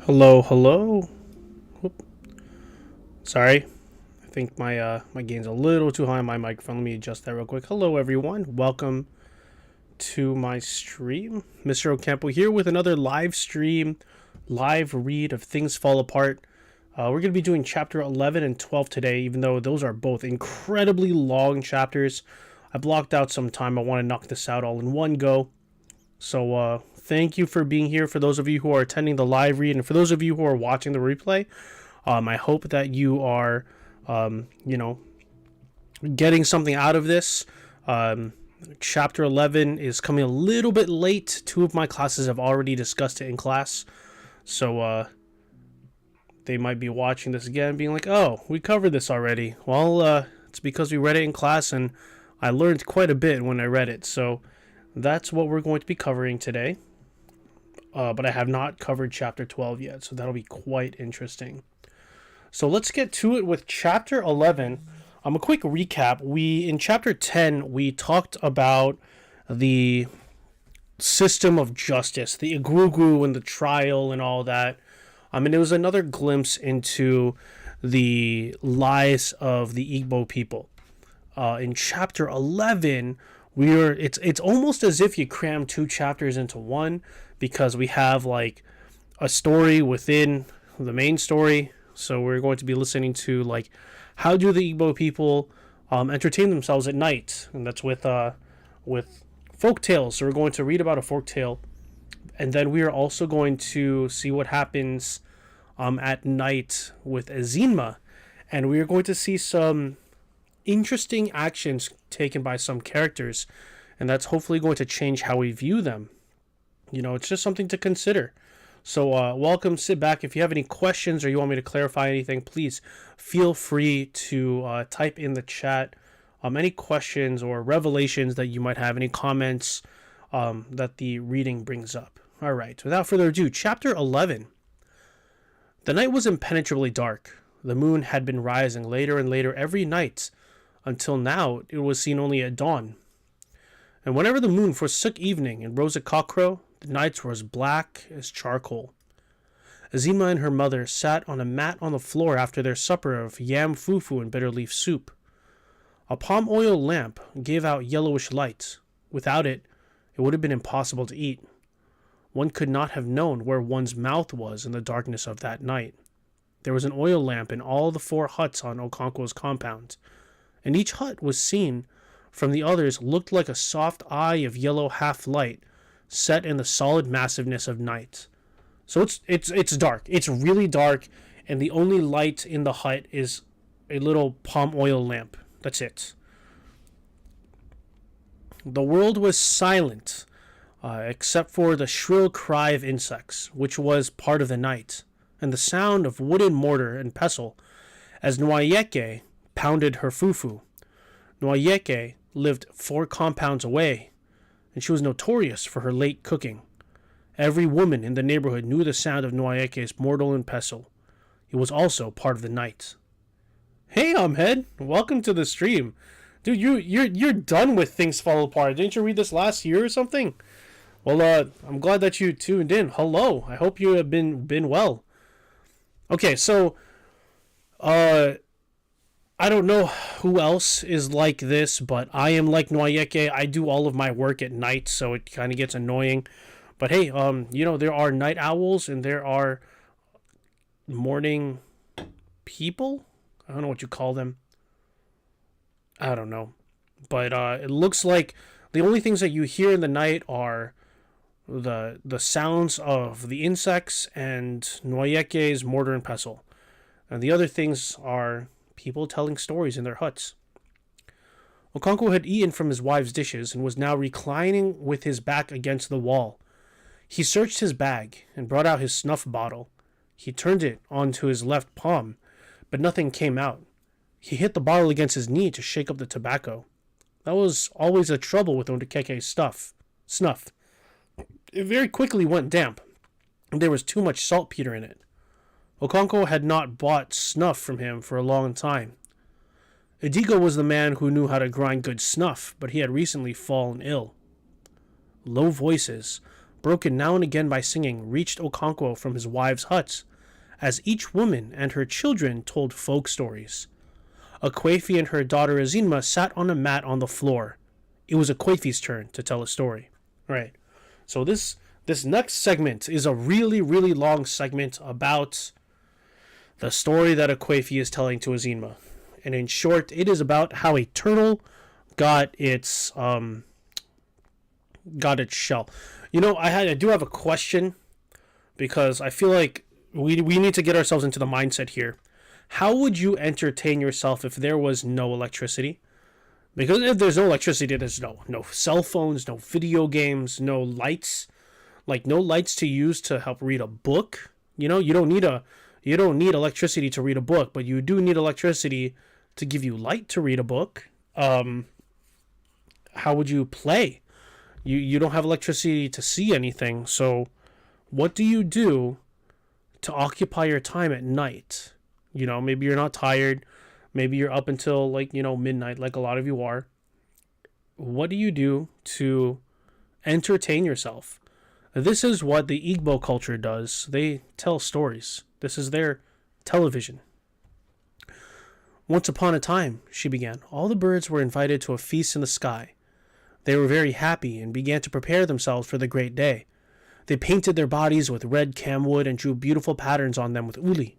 Hello, hello. Whoop. Sorry, I think my gain's a little too high on my microphone. Let me adjust that real quick. Hello, everyone. Welcome to my stream. Mr. Ocampo here with another live stream, live read of Things Fall Apart. We're going to be doing chapter 11 and 12 today, even though those are both incredibly long chapters. I blocked out some time. I want to knock this out all in one go. So thank you for being here. For those of you who are attending the live read, and for those of you who are watching the replay, I hope that you are, getting something out of this. Chapter 11 is coming a little bit late. Two of my classes have already discussed it in class. So they might be watching this again being like, oh, we covered this already. Well, it's because we read it in class and I learned quite a bit when I read it. So that's what we're going to be covering today. But I have not covered chapter 12 yet, so that'll be quite interesting. So let's get to it with chapter 11. A quick recap. In chapter 10, we talked about the system of justice, the Igrugu and the trial and all that. And it was another glimpse into the lies of the Igbo people. In chapter 11, it's almost as if you cram two chapters into one, because we have like a story within the main story. So we're going to be listening to like how do the Igbo people entertain themselves at night, and that's with folk tales. So we're going to read about a folk tale, and then we are also going to see what happens at night with Azima, and we are going to see some interesting actions taken by some characters, and that's hopefully going to change how we view them. It's just something to consider. So welcome, sit back. If you have any questions or you want me to clarify anything, please feel free to type in the chat any questions or revelations that you might have, any comments that the reading brings up. All right, without further ado, chapter 11. The night was impenetrably dark. The moon had been rising later and later every night, until now it was seen only at dawn. And whenever the moon forsook evening and rose at cockcrow, the nights were as black as charcoal. Azima and her mother sat on a mat on the floor after their supper of yam fufu and bitter leaf soup. A palm oil lamp gave out yellowish light. Without it, it would have been impossible to eat. One could not have known where one's mouth was in the darkness of that night. There was an oil lamp in all the 4 huts on Okonkwo's compound, and each hut was seen from the others looked like a soft eye of yellow half-light set in the solid massiveness of night. So it's dark. It's really dark, and the only light in the hut is a little palm oil lamp. That's it. The world was silent, except for the shrill cry of insects, which was part of the night, and the sound of wooden mortar and pestle as Nwayeke pounded her fufu. Nwayeke lived 4 compounds away, and she was notorious for her late cooking. Every woman in the neighborhood knew the sound of Nwayeke's mortar and pestle. It was also part of the night. Hey, Ahmed, welcome to the stream. Dude, you're done with Things Fall Apart. Didn't you read this last year or something? Well, I'm glad that you tuned in. Hello, I hope you have been well. Okay, so I I don't know who else is like this, but I am like Noyeke. I do all of my work at night, so it kind of gets annoying. But hey, there are night owls and there are morning people. I don't know what you call them. I don't know. But it looks like the only things that you hear in the night are the sounds of the insects and Noyeke's mortar and pestle. And the other things are people telling stories in their huts. Okonkwo had eaten from his wife's dishes and was now reclining with his back against the wall. He searched his bag and brought out his snuff bottle. He turned it onto his left palm, but nothing came out. He hit the bottle against his knee to shake up the tobacco. That was always a trouble with Ondekeke's snuff. It very quickly went damp. There was too much saltpeter in it. Okonkwo had not bought snuff from him for a long time. Idigo was the man who knew how to grind good snuff, but he had recently fallen ill. Low voices, broken now and again by singing, reached Okonkwo from his wives' huts, as each woman and her children told folk stories. Akwefi and her daughter Azinma sat on a mat on the floor. It was Akwefi's turn to tell a story. Right. So this next segment is a really, really long segment about the story that Akwefi is telling to Azinma. And in short, it is about how a turtle got its shell. I do have a question, because I feel like we need to get ourselves into the mindset here. How would you entertain yourself if there was no electricity? Because if there's no electricity, there's no cell phones, no video games, no lights. Like, no lights to use to help read a book. You don't need electricity to read a book, but you do need electricity to give you light to read a book. How would you play? You don't have electricity to see anything, so what do you do to occupy your time at night? Maybe you're not tired. Maybe you're up until midnight, like a lot of you are. What do you do to entertain yourself? This is what the Igbo culture does. They tell stories. This is their television. Once upon a time, she began, all the birds were invited to a feast in the sky. They were very happy and began to prepare themselves for the great day. They painted their bodies with red camwood and drew beautiful patterns on them with uli.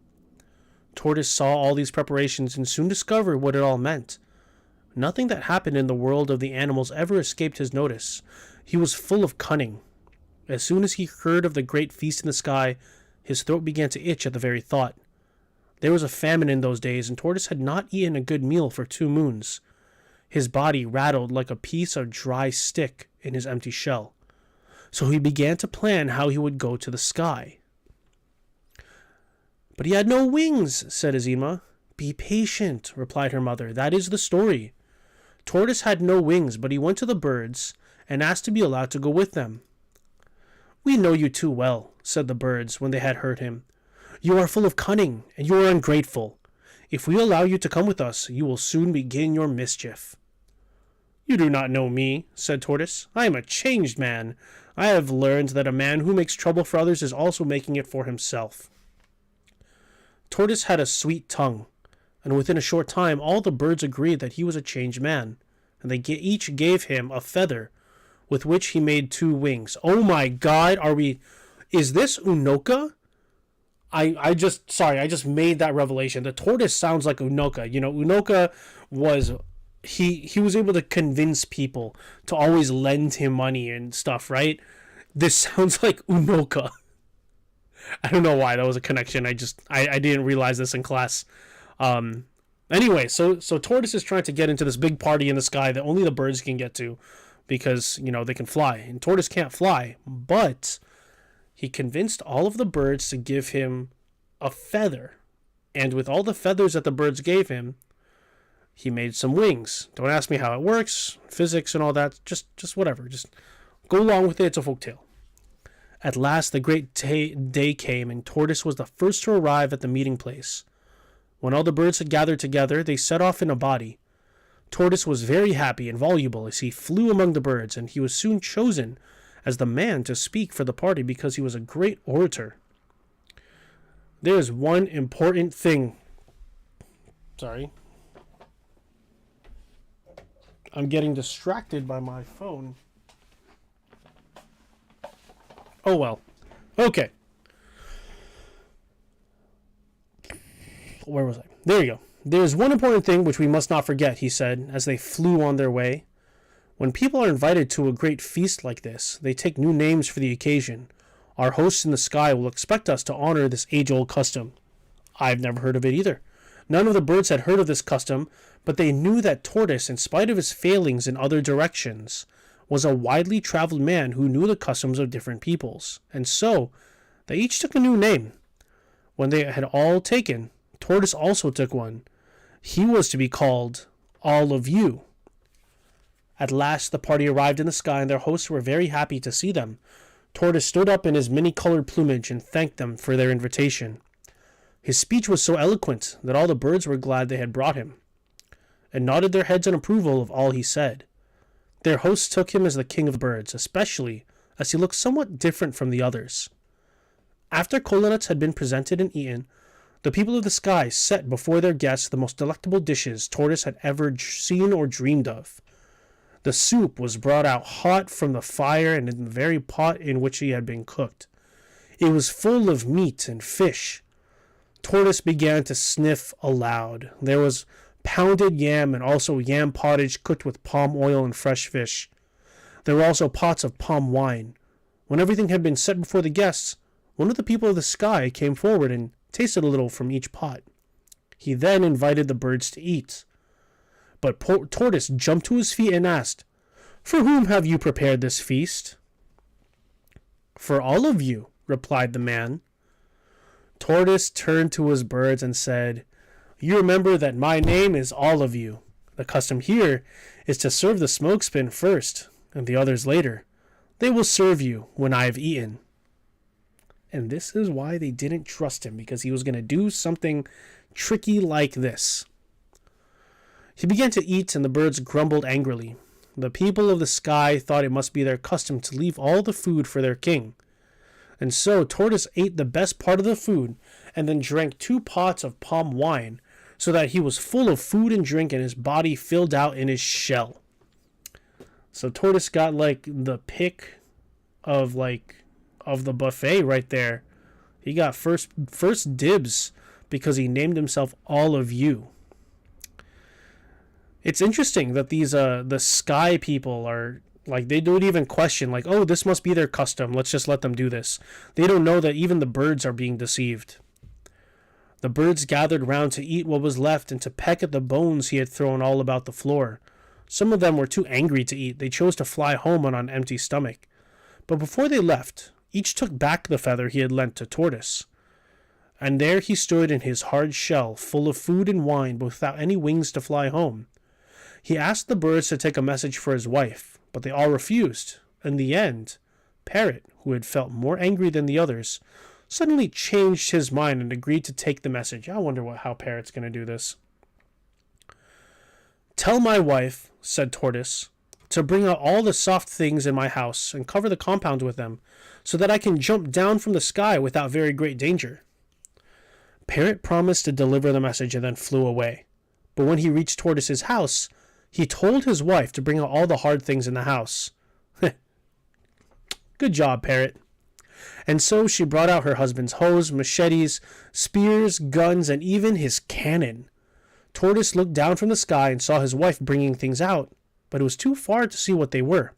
Tortoise saw all these preparations and soon discovered what it all meant. Nothing that happened in the world of the animals ever escaped his notice. He was full of cunning. As soon as he heard of the great feast in the sky, his throat began to itch at the very thought. There was a famine in those days, and Tortoise had not eaten a good meal for 2 moons. His body rattled like a piece of dry stick in his empty shell. So he began to plan how he would go to the sky. But he had no wings, said Azima. Be patient, replied her mother. That is the story. Tortoise had no wings, but he went to the birds and asked to be allowed to go with them. We know you too well, said the birds when they had heard him. You are full of cunning, and you are ungrateful. If we allow you to come with us, you will soon begin your mischief. You do not know me, said Tortoise. I am a changed man. I have learned that a man who makes trouble for others is also making it for himself. Tortoise had a sweet tongue, and within a short time all the birds agreed that he was a changed man, and they each gave him a feather, with which he made 2 wings. Oh my God, is this Unoka? I just made that revelation. The tortoise sounds like Unoka. Unoka was, he was able to convince people to always lend him money and stuff, right? This sounds like Unoka. I don't know why that was a connection. I didn't realize this in class. Anyway, so Tortoise is trying to get into this big party in the sky that only the birds can get to, because they can fly, and Tortoise can't fly. But he convinced all of the birds to give him a feather, and with all the feathers that the birds gave him, he made some wings. Don't ask me how it works, physics and all that. Just whatever. Just go along with it. It's a folktale. At last, the great day came, and Tortoise was the first to arrive at the meeting place. When all the birds had gathered together, they set off in a body. Tortoise was very happy and voluble as he flew among the birds, and he was soon chosen as the man to speak for the party because he was a great orator. There is one important thing. Sorry. I'm getting distracted by my phone. Oh well. Okay. Where was I? There you go. There is one important thing which we must not forget, he said, as they flew on their way. When people are invited to a great feast like this, they take new names for the occasion. Our hosts in the sky will expect us to honor this age-old custom. I've never heard of it either. None of the birds had heard of this custom, but they knew that Tortoise, in spite of his failings in other directions, was a widely traveled man who knew the customs of different peoples. And so, they each took a new name. When they had all taken, Tortoise also took one. He was to be called All of You. At last the party arrived in the sky, and their hosts were very happy to see them. Tortoise stood up in his many-colored plumage and thanked them for their invitation. His speech was so eloquent that all the birds were glad they had brought him, and nodded their heads in approval of all he said. Their hosts took him as the king of the birds, especially as he looked somewhat different from the others. After cola nuts had been presented and eaten, the people of the sky set before their guests the most delectable dishes Tortoise had ever seen or dreamed of. The soup was brought out hot from the fire and in the very pot in which he had been cooked. It was full of meat and fish. Tortoise began to sniff aloud. There was pounded yam and also yam pottage cooked with palm oil and fresh fish. There were also pots of palm wine. When everything had been set before the guests, one of the people of the sky came forward and tasted a little from each pot. He then invited the birds to eat. But Tortoise jumped to his feet and asked, "For whom have you prepared this feast?" "For all of you," replied the man. Tortoise turned to his birds and said, "You remember that my name is All of You. The custom here is to serve the smokespin first, and the others later. They will serve you when I have eaten." And this is why they didn't trust him, because he was going to do something tricky like this. He began to eat, and the birds grumbled angrily. The people of the sky thought it must be their custom to leave all the food for their king. And so Tortoise ate the best part of the food, and then drank 2 pots of palm wine, so that he was full of food and drink, and his body filled out in his shell. So Tortoise got the pick of the buffet right there. He got first dibs because he named himself All of You. It's interesting that these the sky people are they don't even question oh, this must be their custom, let's just let them do this. They don't know that even the birds are being deceived. The birds gathered round to eat what was left and to peck at the bones he had thrown all about the floor. Some of them were too angry to eat. They chose to fly home on an empty stomach. But before they left, each took back the feather he had lent to Tortoise. And there he stood in his hard shell, full of food and wine, but without any wings to fly home. He asked the birds to take a message for his wife, but they all refused. In the end, Parrot, who had felt more angry than the others, suddenly changed his mind and agreed to take the message. I wonder how Parrot's going to do this. "Tell my wife," said Tortoise, "to bring out all the soft things in my house and cover the compound with them, so that I can jump down from the sky without very great danger." Parrot promised to deliver the message and then flew away. But when he reached Tortoise's house, he told his wife to bring out all the hard things in the house. Good job, Parrot. And so she brought out her husband's hoes, machetes, spears, guns, and even his cannon. Tortoise looked down from the sky and saw his wife bringing things out, but it was too far to see what they were.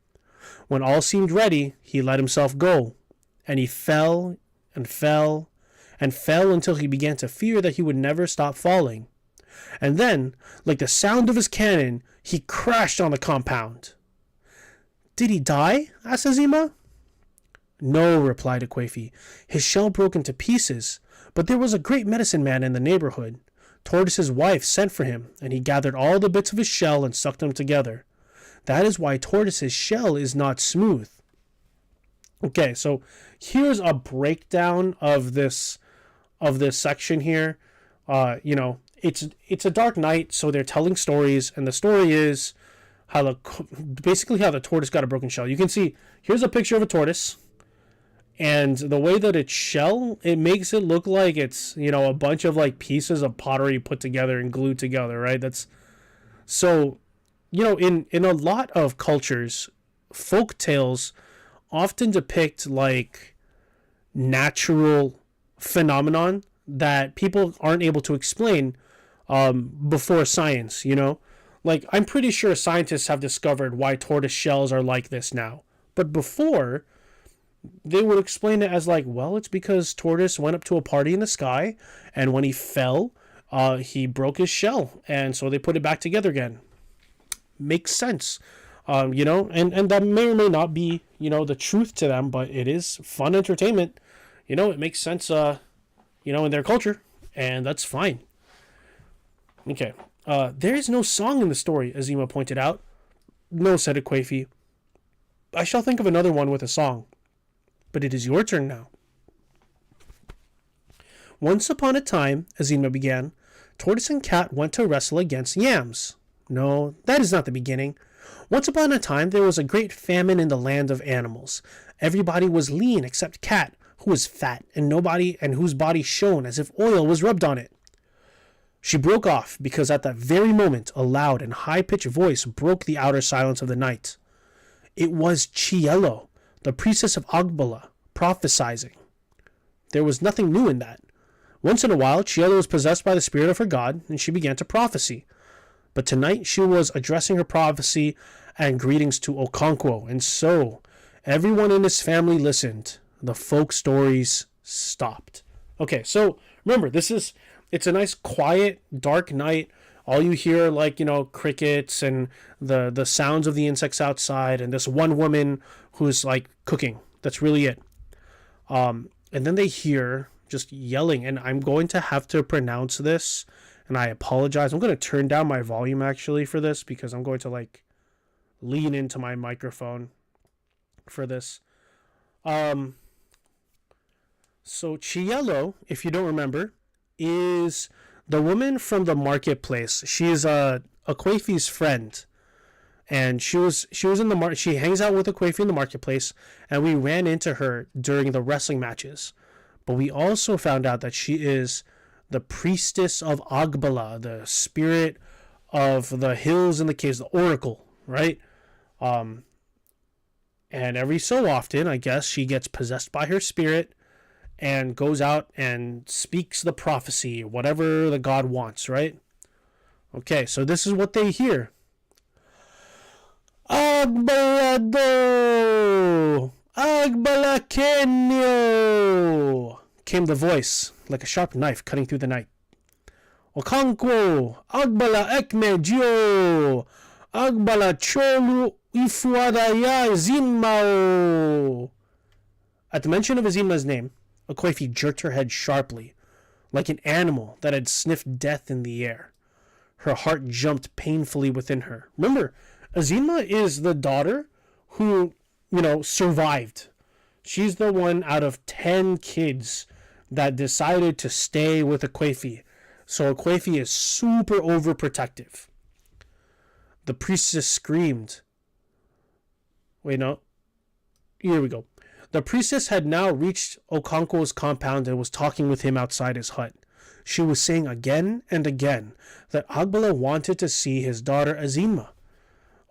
When all seemed ready, he let himself go, and he fell and fell and fell until he began to fear that he would never stop falling. And then, like the sound of his cannon, he crashed on the compound. "Did he die?" asked Azima. "No," replied Akwafi. "His shell broke into pieces, but there was a great medicine man in the neighborhood. Tortoise's wife sent for him, and he gathered all the bits of his shell and sucked them together. That is why Tortoise's shell is not smooth." Okay, so here's a breakdown of this section here. It's a dark night, so they're telling stories, and the story is how the tortoise got a broken shell. You can see here's a picture of a tortoise, and the way that its shell, it makes it look like it's a bunch of pieces of pottery put together and glued together, right? So in a lot of cultures, folk tales often depict like natural phenomenon that people aren't able to explain before science, Like, I'm pretty sure scientists have discovered why tortoise shells are like this now. But before, they would explain it as like, well, it's because tortoise went up to a party in the sky, and when he fell, he broke his shell, and so they put it back together again. Makes sense. And that may or may not be, the truth to them, but it is fun entertainment. It makes sense, in their culture, and that's fine. Okay. There is no song in the story, Azima pointed out. No, said Akwafi. I shall think of another one with a song. But it is your turn now. Once upon a time, Azima began, Tortoise and Cat went to wrestle against yams. No, that is not the beginning. Once upon a time, there was a great famine in the land of animals. Everybody was lean except Cat, who was fat, and whose body shone as if oil was rubbed on it. She broke off because at that very moment a loud and high-pitched voice broke the outer silence of the night. It was Chielo, the priestess of Agbala, prophesizing. There was nothing new in that. Once in a while, Chielo was possessed by the spirit of her god, and she began to prophesy. But tonight she was addressing her prophecy and greetings to Okonkwo, and so everyone in his family listened. The folk stories stopped. Okay, so remember, it's a nice, quiet, dark night. All you hear are crickets and the sounds of the insects outside, and this one woman who's like cooking. That's really it. And then they hear just yelling, and I'm going to have to pronounce this, and I apologize. I'm going to turn down my volume actually for this because I'm going to lean into my microphone for this. So Chielo, if you don't remember, is the woman from the marketplace. She's Akwafi's friend, and she was in the she hangs out with Akwafi in the marketplace, and we ran into her during the wrestling matches. But we also found out that she is the priestess of Agbala, the spirit of the hills and the caves, the oracle, right? And every so often, I guess, she gets possessed by her spirit and goes out and speaks the prophecy, whatever the god wants, right? Okay, so this is what they hear. Agbalado! Agbalakenyo! Came the voice, like a sharp knife cutting through the night. Okonkwo! Agbala ekme jio! Agbala cholu ifuadaya zimao! At the mention of Azima's name, Akwafi jerked her head sharply, like an animal that had sniffed death in the air. Her heart jumped painfully within her. Remember, Azima is the daughter who, survived. She's the one out of 10 kids that decided to stay with Akwafi. So Akwafi is super overprotective. The priestess screamed. Wait, no. Here we go. The priestess had now reached Okonkwo's compound and was talking with him outside his hut. She was saying again and again that Agbala wanted to see his daughter Azima.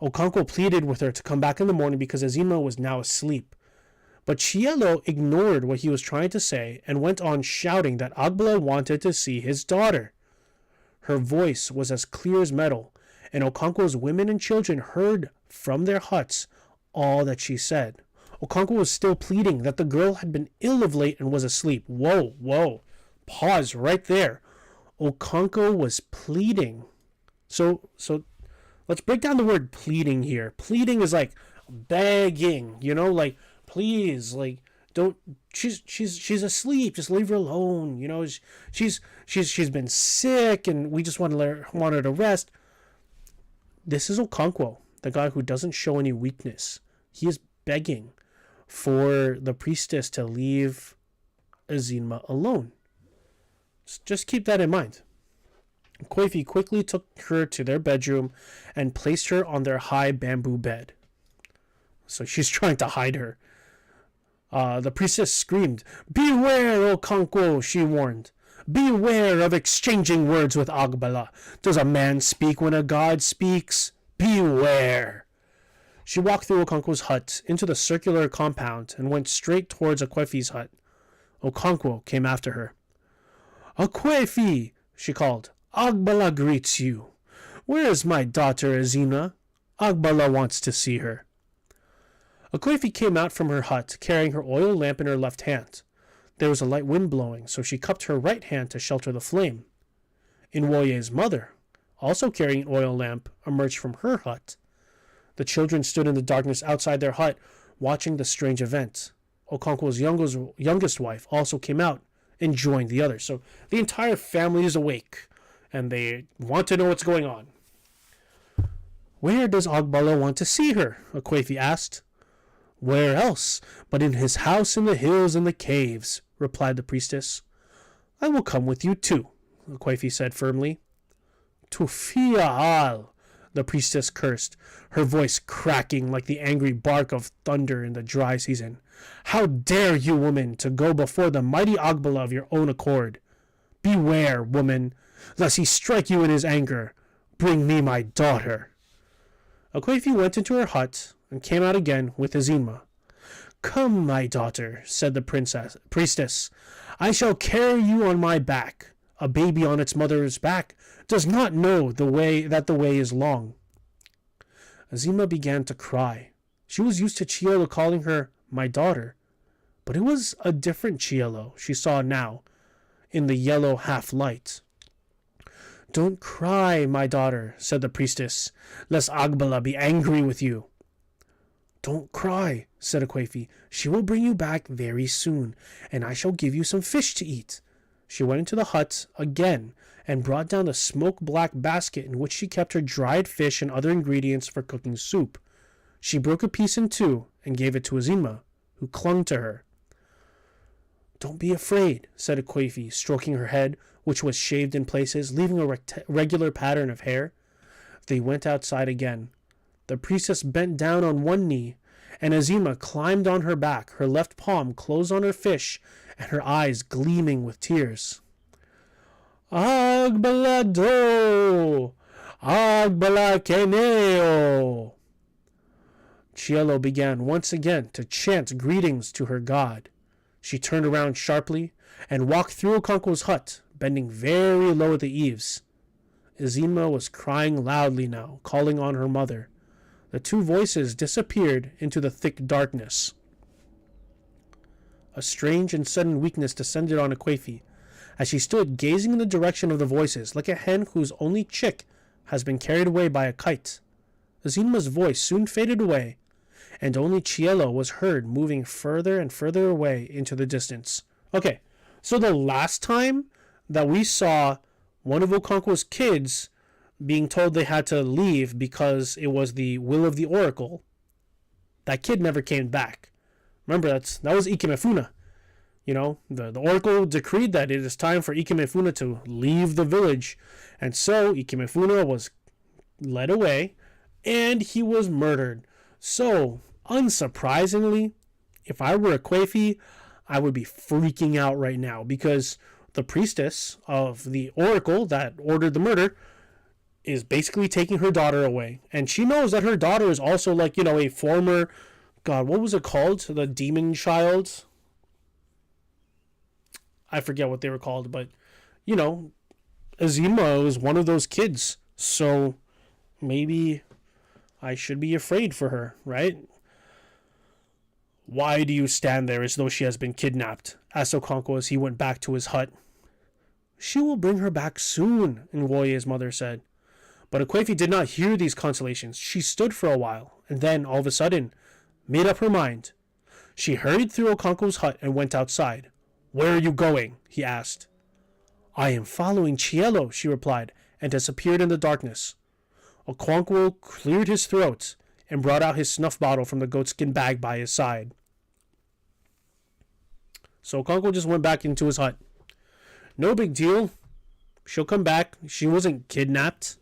Okonkwo pleaded with her to come back in the morning because Azima was now asleep. But Chielo ignored what he was trying to say and went on shouting that Agbala wanted to see his daughter. Her voice was as clear as metal, and Okonkwo's women and children heard from their huts all that she said. Okonkwo was still pleading that the girl had been ill of late and was asleep. Whoa. Pause right there. Okonkwo was pleading. So let's break down the word pleading here. Pleading is like begging, please, don't, she's asleep, just leave her alone, she's been sick and we just want her to rest. This is Okonkwo, the guy who doesn't show any weakness. He is begging for the priestess to leave Azima alone. Just keep that in mind. Akwafi quickly took her to their bedroom and placed her on their high bamboo bed. So she's trying to hide her. The priestess screamed, "Beware, Okonkwo," she warned. "Beware of exchanging words with Agbala. Does a man speak when a god speaks? Beware! She walked through Okonkwo's hut into the circular compound and went straight towards Akwefi's hut. Okonkwo came after her. Akwefi, she called. Agbala greets you. Where is my daughter Azina? Agbala wants to see her. Akwefi came out from her hut, carrying her oil lamp in her left hand. There was a light wind blowing, so she cupped her right hand to shelter the flame. Inwoye's mother, also carrying an oil lamp, emerged from her hut. The children stood in the darkness outside their hut, watching the strange event. Okonkwo's youngest wife also came out and joined the others. So the entire family is awake, and they want to know what's going on. Where does Agbala want to see her? Akwefi asked. Where else but in his house in the hills and the caves, replied the priestess. I will come with you too, Akwefi said firmly. Tufia al, the priestess cursed, her voice cracking like the angry bark of thunder in the dry season. How dare you, woman, to go before the mighty Agbala of your own accord? Beware, woman, lest he strike you in his anger. Bring me my daughter. Akwefi went into her hut and came out again with Azima. Come, my daughter, said the priestess. I shall carry you on my back. A baby on its mother's back does not know the way is long. Azima began to cry. She was used to Chielo calling her my daughter, but it was a different Chielo she saw now in the yellow half-light. Don't cry, my daughter, said the priestess, lest Agbala be angry with you. Don't cry, said Akwefi. She will bring you back very soon, and I shall give you some fish to eat. She went into the hut again and brought down the smoke-black basket in which she kept her dried fish and other ingredients for cooking soup. She broke a piece in two and gave it to Azima, who clung to her. Don't be afraid, said Akwefi, stroking her head, which was shaved in places, leaving a regular pattern of hair. They went outside again. The priestess bent down on one knee, and Azima climbed on her back, her left palm closed on her fish, and her eyes gleaming with tears. Agbala do! Agbala keneo! Chielo began once again to chant greetings to her god. She turned around sharply and walked through Okonkwo's hut, bending very low at the eaves. Azima was crying loudly now, calling on her mother. The two voices disappeared into the thick darkness. A strange and sudden weakness descended on Akwefi as she stood gazing in the direction of the voices, like a hen whose only chick has been carried away by a kite. Azima's voice soon faded away, and only Chielo was heard moving further and further away into the distance. Okay, so the last time that we saw one of Okonkwo's kids being told they had to leave because it was the will of the oracle, that kid never came back. Remember, that was Ikemefuna. You know, the oracle decreed that it is time for Ikemefuna to leave the village. And so Ikemefuna was led away and he was murdered. So, unsurprisingly, if I were Akwefi, I would be freaking out right now because the priestess of the oracle that ordered the murder is basically taking her daughter away. And she knows that her daughter is also like, you know, a former, God, what was it called? The demon child? I forget what they were called, but, you know, Azima is one of those kids. So maybe I should be afraid for her, right? Why do you stand there as though she has been kidnapped? Asked Okonkwo as he went back to his hut. She will bring her back soon, Nwoye's mother said. But Akwefi did not hear these consolations. She stood for a while, and then, all of a sudden, made up her mind. She hurried through Okonkwo's hut and went outside. Where are you going? He asked. I am following Chielo, she replied, and disappeared in the darkness. Okonkwo cleared his throat and brought out his snuff bottle from the goatskin bag by his side. So Okonkwo just went back into his hut. No big deal. She'll come back. She wasn't kidnapped,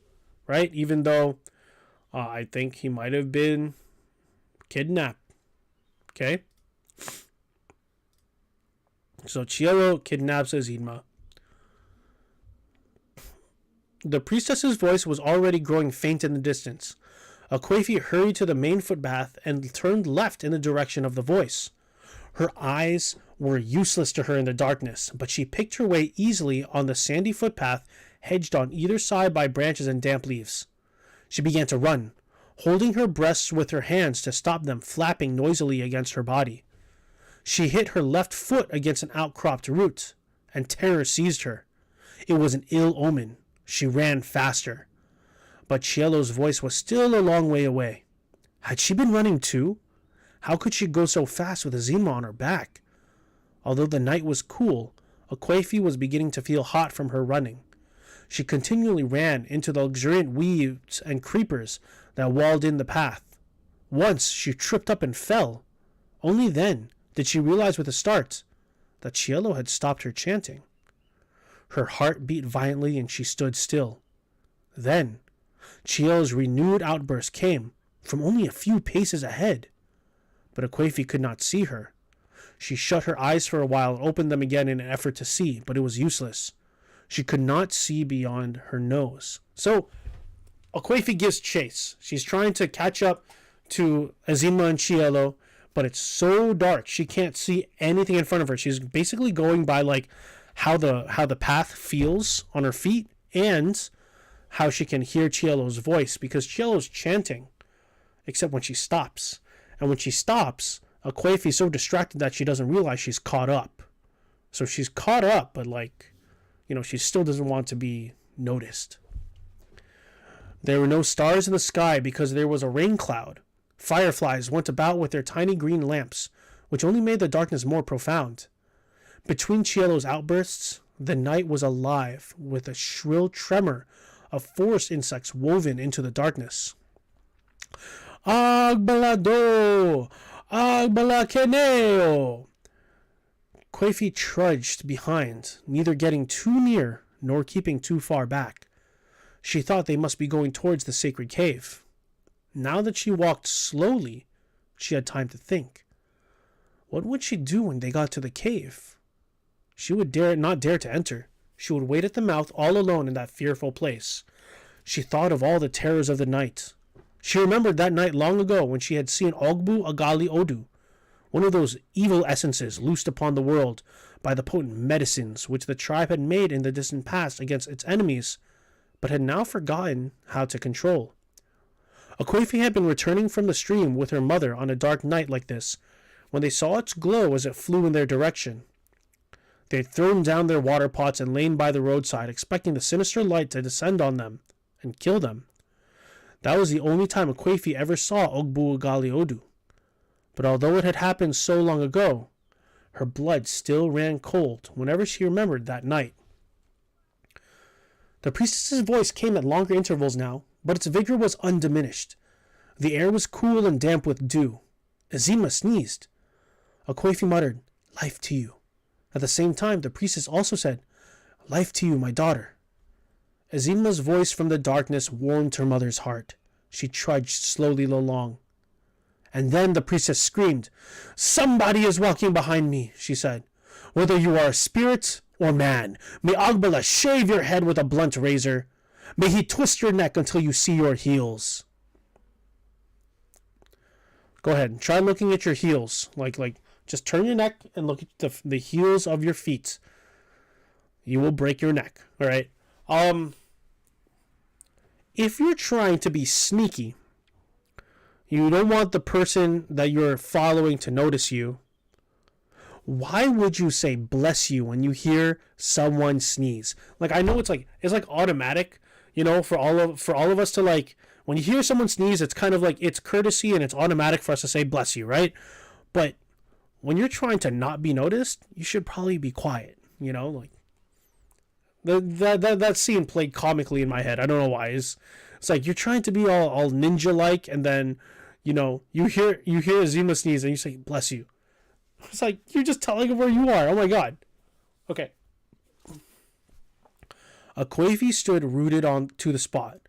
right? Even though I think he might have been kidnapped. Okay? So Chielo kidnaps Azima. The priestess's voice was already growing faint in the distance. Akwefi hurried to the main footpath and turned left in the direction of the voice. Her eyes were useless to her in the darkness, but she picked her way easily on the sandy footpath hedged on either side by branches and damp leaves. She began to run, holding her breasts with her hands to stop them flapping noisily against her body. She hit her left foot against an outcropped root, and terror seized her. It was an ill omen. She ran faster. But Cielo's voice was still a long way away. Had she been running too? How could she go so fast with Azima on her back? Although the night was cool, Akwefi was beginning to feel hot from her running. She continually ran into the luxuriant weeds and creepers that walled in the path. Once she tripped up and fell. Only then did she realize with a start that Cielo had stopped her chanting. Her heart beat violently and she stood still. Then Cielo's renewed outburst came from only a few paces ahead. But Akwefi could not see her. She shut her eyes for a while and opened them again in an effort to see, but it was useless. She could not see beyond her nose. So Akwefi gives chase. She's trying to catch up to Azima and Cielo, but it's so dark she can't see anything in front of her. She's basically going by like how the path feels on her feet and how she can hear Cielo's voice, because Cielo's chanting, except when she stops. And when she stops, Akwefi's so distracted that she doesn't realize she's caught up. So she's caught up, but she still doesn't want to be noticed. There were no stars in the sky because there was a rain cloud. Fireflies went about with their tiny green lamps, which only made the darkness more profound. Between Cielo's outbursts, the night was alive with a shrill tremor of forest insects woven into the darkness. Agbalado! Agbalakeneo! Akwefi trudged behind, neither getting too near nor keeping too far back. She thought they must be going towards the sacred cave. Now that she walked slowly, she had time to think. What would she do when they got to the cave? She would not dare to enter. She would wait at the mouth all alone in that fearful place. She thought of all the terrors of the night. She remembered that night long ago when she had seen Ogbu Agali Odu, one of those evil essences loosed upon the world by the potent medicines which the tribe had made in the distant past against its enemies, but had now forgotten how to control. Akwefi had been returning from the stream with her mother on a dark night like this, when they saw its glow as it flew in their direction. They had thrown down their water pots and lain by the roadside, expecting the sinister light to descend on them and kill them. That was the only time Akwefi ever saw Ogbu Agali Odu. But although it had happened so long ago, her blood still ran cold whenever she remembered that night. The priestess's voice came at longer intervals now, but its vigor was undiminished. The air was cool and damp with dew. Azima sneezed. Akwefi muttered, "Life to you." At the same time, the priestess also said, "Life to you, my daughter." Azima's voice from the darkness warmed her mother's heart. She trudged slowly along. And then the priestess screamed, "Somebody is walking behind me," she said. "Whether you are a spirit or man, may Agbala shave your head with a blunt razor. May he twist your neck until you see your heels." Go ahead. Try looking at your heels. Like just turn your neck and look at the heels of your feet. You will break your neck. All right. If you're trying to be sneaky, you don't want the person that you're following to notice you, why would you say "bless you" when you hear someone sneeze? Like, I know it's automatic, for all of us to, like, when you hear someone sneeze, it's kind of like it's courtesy and it's automatic for us to say "bless you," right? But when you're trying to not be noticed, you should probably be quiet, like that scene played comically in my head. I don't know why. It's like you're trying to be all ninja like, and then you hear Azima sneeze and you say "bless you." It's like you're just telling him where you are. Oh my god. Okay. Akwefi stood rooted on to the spot.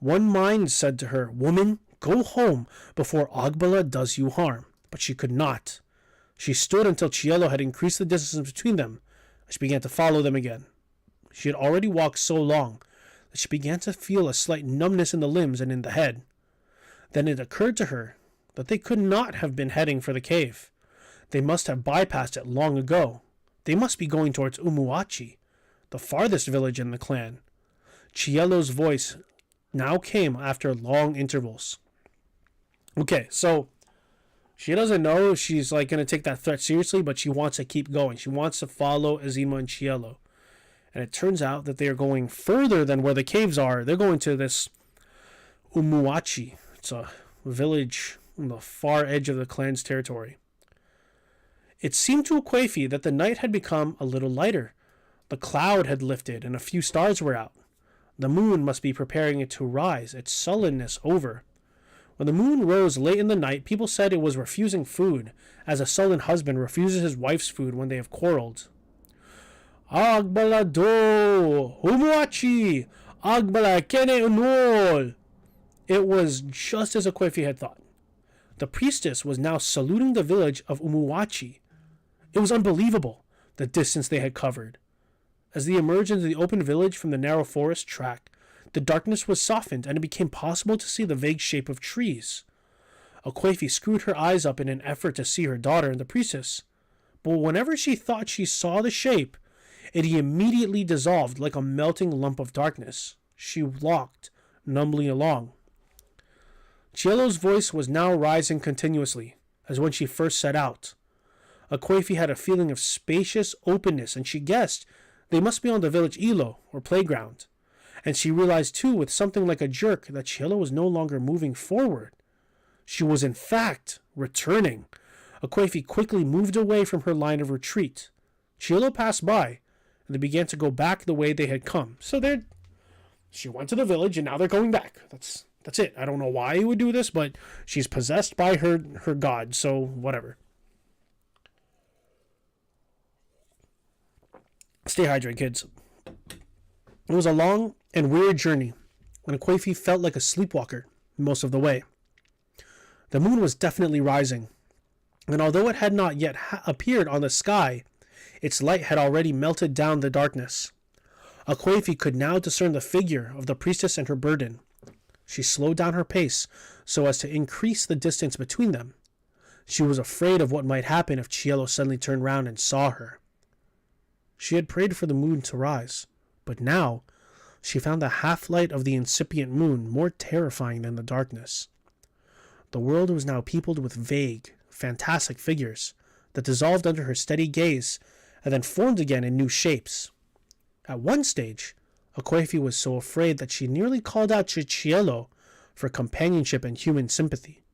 One mind said to her, "Woman, go home before Agbala does you harm." But she could not. She stood until Cielo had increased the distance between them. She began to follow them again. She had already walked so long that she began to feel a slight numbness in the limbs and in the head. Then it occurred to her that they could not have been heading for the cave. They must have bypassed it long ago. They must be going towards Umuachi, the farthest village in the clan. Chielo's voice now came after long intervals. Okay, so she doesn't know if she's like going to take that threat seriously, but she wants to keep going. She wants to follow Azima and Chielo. And it turns out that they are going further than where the caves are. They're going to this Umuachi. It's a village on the far edge of the clan's territory. It seemed to Okwefi that the night had become a little lighter. The cloud had lifted and a few stars were out. The moon must be preparing it to rise, its sullenness over. When the moon rose late in the night, people said it was refusing food, as a sullen husband refuses his wife's food when they have quarreled. Agbala do! Umuachi! Agbala kene unol! It was just as Okwefi had thought. The priestess was now saluting the village of Umuachi. It was unbelievable, the distance they had covered. As they emerged into the open village from the narrow forest track, the darkness was softened and it became possible to see the vague shape of trees. Okwefi screwed her eyes up in an effort to see her daughter and the priestess. But whenever she thought she saw the shape, it immediately dissolved like a melting lump of darkness. She walked numbly along. Chielo's voice was now rising continuously, as when she first set out. Okwefi had a feeling of spacious openness, and she guessed they must be on the village Ilo, or playground. And she realized too, with something like a jerk, that Chielo was no longer moving forward. She was in fact returning. Okwefi quickly moved away from her line of retreat. Chielo passed by, and they began to go back the way they had come. So she went to the village, and now they're going back. That's it. I don't know why he would do this, but she's possessed by her god, so whatever. Stay hydrated, kids. It was a long and weird journey, when Okwefi felt like a sleepwalker most of the way. The moon was definitely rising, and although it had not yet appeared on the sky, its light had already melted down the darkness. Okwefi could now discern the figure of the priestess and her burden. She slowed down her pace so as to increase the distance between them. She was afraid of what might happen if Chielo suddenly turned round and saw her. She had prayed for the moon to rise, but now she found the half-light of the incipient moon more terrifying than the darkness. The world was now peopled with vague, fantastic figures that dissolved under her steady gaze and then formed again in new shapes. At one stage, Okwefi was so afraid that she nearly called out to Chielo for companionship and human sympathy.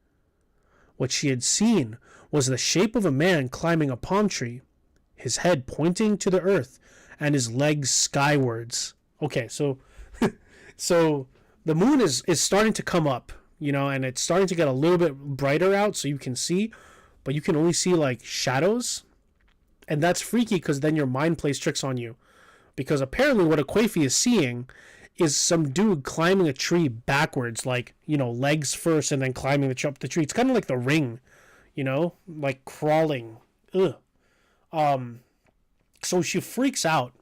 What she had seen was the shape of a man climbing a palm tree, his head pointing to the earth and his legs skywards. Okay, so the moon is starting to come up, and it's starting to get a little bit brighter out so you can see, but you can only see like shadows. And that's freaky because then your mind plays tricks on you. Because apparently what Okwefi is seeing is some dude climbing a tree backwards, like, legs first and then climbing up the tree. It's kind of like The Ring, like crawling. Ugh. So she freaks out,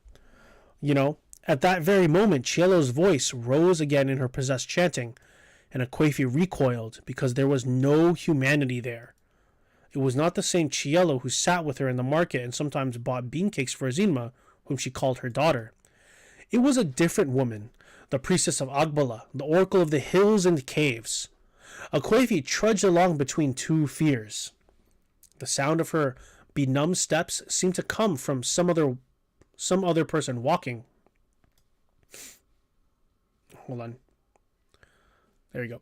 At that very moment, Chielo's voice rose again in her possessed chanting, and Okwefi recoiled because there was no humanity there. It was not the same Chielo who sat with her in the market and sometimes bought beancakes for Azima, whom she called her daughter. It was a different woman, the priestess of Agbala, the oracle of the hills and caves. Okwefi trudged along between two fears. The sound of her benumbed steps seemed to come from some other person walking. Hold on. There you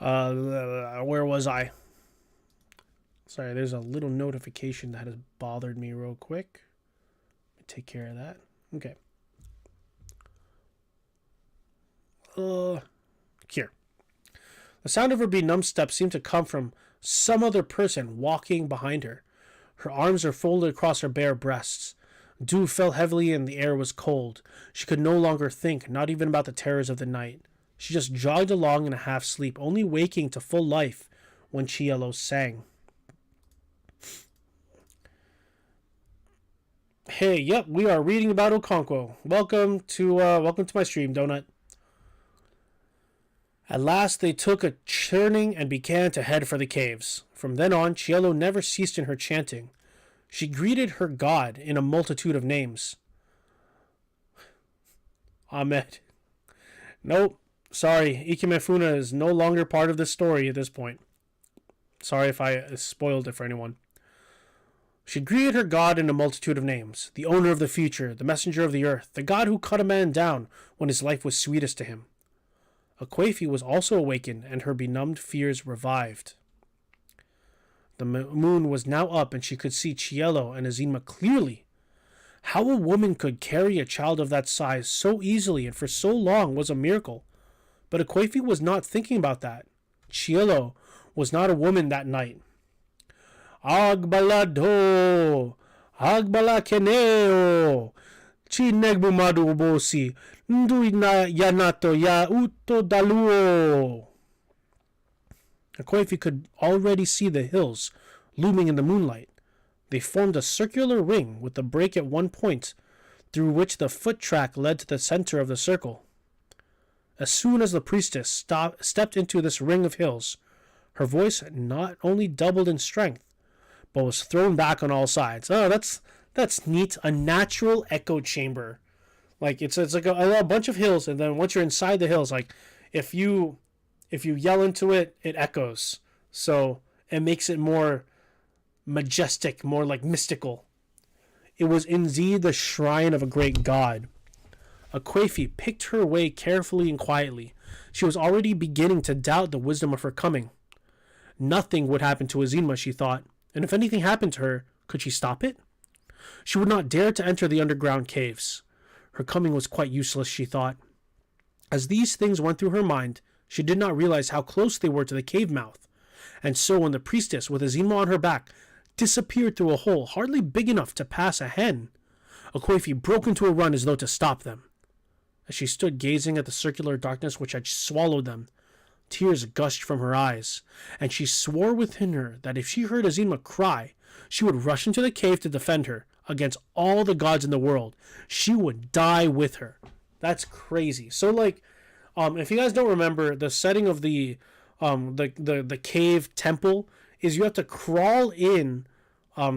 go. Where was I? Sorry, there's a little notification that has bothered me real quick. Take care of that. Okay. Here. The sound of her benumbed steps seemed to come from some other person walking behind her. Her arms were folded across her bare breasts. Dew fell heavily and the air was cold. She could no longer think, not even about the terrors of the night. She just jogged along in a half-sleep, only waking to full life when Chielo sang. Hey, yep, we are reading about Okonkwo. Welcome to my stream, Donut. At last they took a turning and began to head for the caves. From then on, Cielo never ceased in her chanting. She greeted her god in a multitude of names. Ahmed. Nope. Sorry, Ikemefuna is no longer part of the story at this point. Sorry if I spoiled it for anyone. She greeted her god in a multitude of names. The owner of the future, the messenger of the earth, the god who cut a man down when his life was sweetest to him. Akwefi was also awakened, and her benumbed fears revived. The moon was now up, and she could see Cielo and Azima clearly. How a woman could carry a child of that size so easily and for so long was a miracle. But Akwefi was not thinking about that. Cielo was not a woman that night. Agbalado, Agbala Keneo, Chinegbumadu Bosi, Nduina Yanato Ya Uto Daluo. Akwefi could already see the hills looming in the moonlight. They formed a circular ring with a break at one point, through which the foot track led to the center of the circle. As soon as the priestess stepped into this ring of hills, her voice not only doubled in strength, but was thrown back on all sides. Oh, that's neat. A natural echo chamber. Like it's like a bunch of hills, and then once you're inside the hills, like if you yell into it, it echoes. So it makes it more majestic, more like mystical. It was indeed the shrine of a great god. Akwefi picked her way carefully and quietly. She was already beginning to doubt the wisdom of her coming. Nothing would happen to Azima, she thought, and if anything happened to her, could she stop it? She would not dare to enter the underground caves. Her coming was quite useless, she thought. As these things went through her mind, she did not realize how close they were to the cave mouth. And so when the priestess, with Azima on her back, disappeared through a hole hardly big enough to pass a hen, Akwefi broke into a run as though to stop them. As she stood gazing at the circular darkness which had swallowed them, tears gushed from her eyes, and she swore within her that if she heard Azima cry, she would rush into the cave to defend her against all the gods in the world. She would die with her. That's crazy. So, like, if you guys don't remember, the setting of the cave temple is you have to crawl in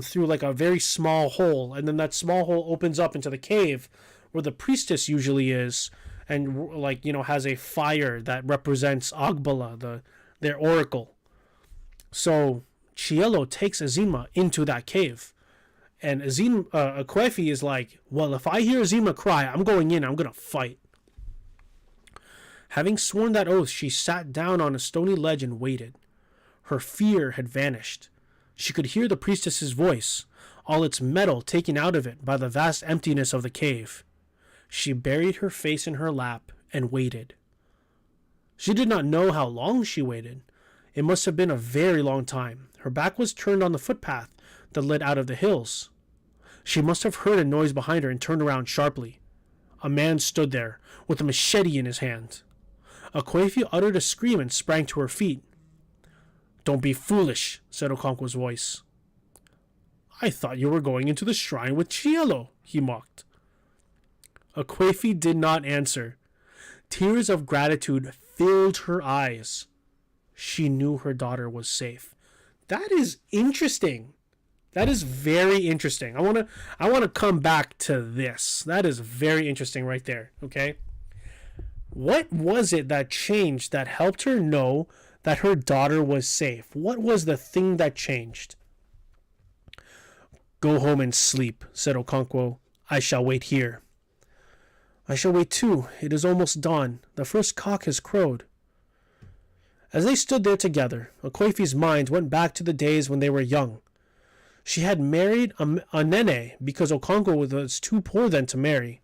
through like a very small hole, and then that small hole opens up into the cave where the priestess usually is, and like has a fire that represents Agbala, their oracle. So Cielo takes Azima into that cave, and Akwefi is like, well, if I hear Azima cry, I'm going in. I'm gonna fight. Having sworn that oath, she sat down on a stony ledge and waited. Her fear had vanished. She could hear the priestess's voice, all its metal taken out of it by the vast emptiness of the cave. She buried her face in her lap and waited. She did not know how long she waited. It must have been a very long time. Her back was turned on the footpath that led out of the hills. She must have heard a noise behind her and turned around sharply. A man stood there, with a machete in his hand. Akwefi uttered a scream and sprang to her feet. "Don't be foolish," said Okonkwo's voice. "I thought you were going into the shrine with Cielo," he mocked. Akwefi did not answer. Tears of gratitude filled her eyes. She knew her daughter was safe. That is interesting. That is very interesting. I want to come back to this. That is very interesting right there, okay? What was it that changed that helped her know that her daughter was safe? What was the thing that changed? "Go home and sleep," said Okonkwo. "I shall wait here." "I shall wait too. It is almost dawn. The first cock has crowed." As they stood there together, Akwefi's mind went back to the days when they were young. She had married a nene because Okonkwo was too poor then to marry.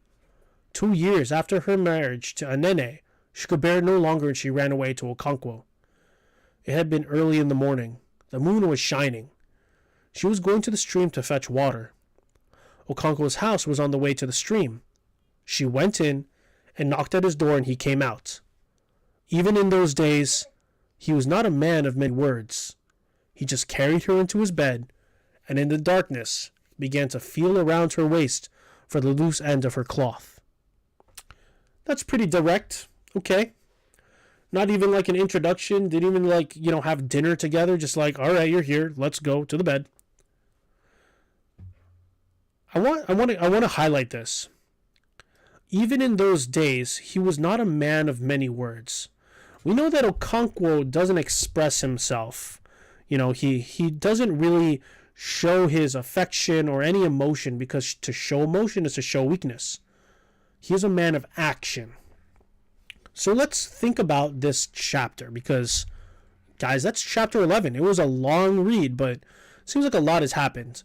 2 years after her marriage to Anene, she could bear no longer and she ran away to Okonkwo. It had been early in the morning. The moon was shining. She was going to the stream to fetch water. Okonkwo's house was on the way to the stream. She went in and knocked at his door, and he came out. Even in those days, he was not a man of many words. He just carried her into his bed, and in the darkness began to feel around her waist for the loose end of her cloth. That's pretty direct. Okay. Not even like an introduction. Didn't even like, have dinner together. Just like, all right, you're here. Let's go to the bed. I want to highlight this. Even in those days, he was not a man of many words. We know that Okonkwo doesn't express himself. He doesn't really show his affection or any emotion, because to show emotion is to show weakness. He is a man of action. So let's think about this chapter, because, guys, that's chapter 11. It was a long read, but it seems like a lot has happened.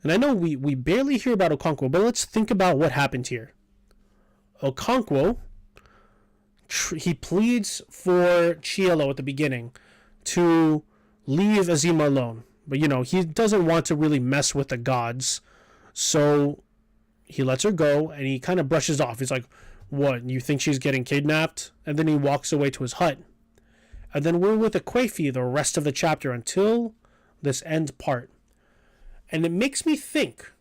And I know we barely hear about Okonkwo, but let's think about what happened here. Okonkwo, he pleads for Chielo at the beginning to leave Azima alone. But, he doesn't want to really mess with the gods. So he lets her go, and he kind of brushes off. He's like, what, you think she's getting kidnapped? And then he walks away to his hut. And then we're with Akwefi the rest of the chapter until this end part. And it makes me think,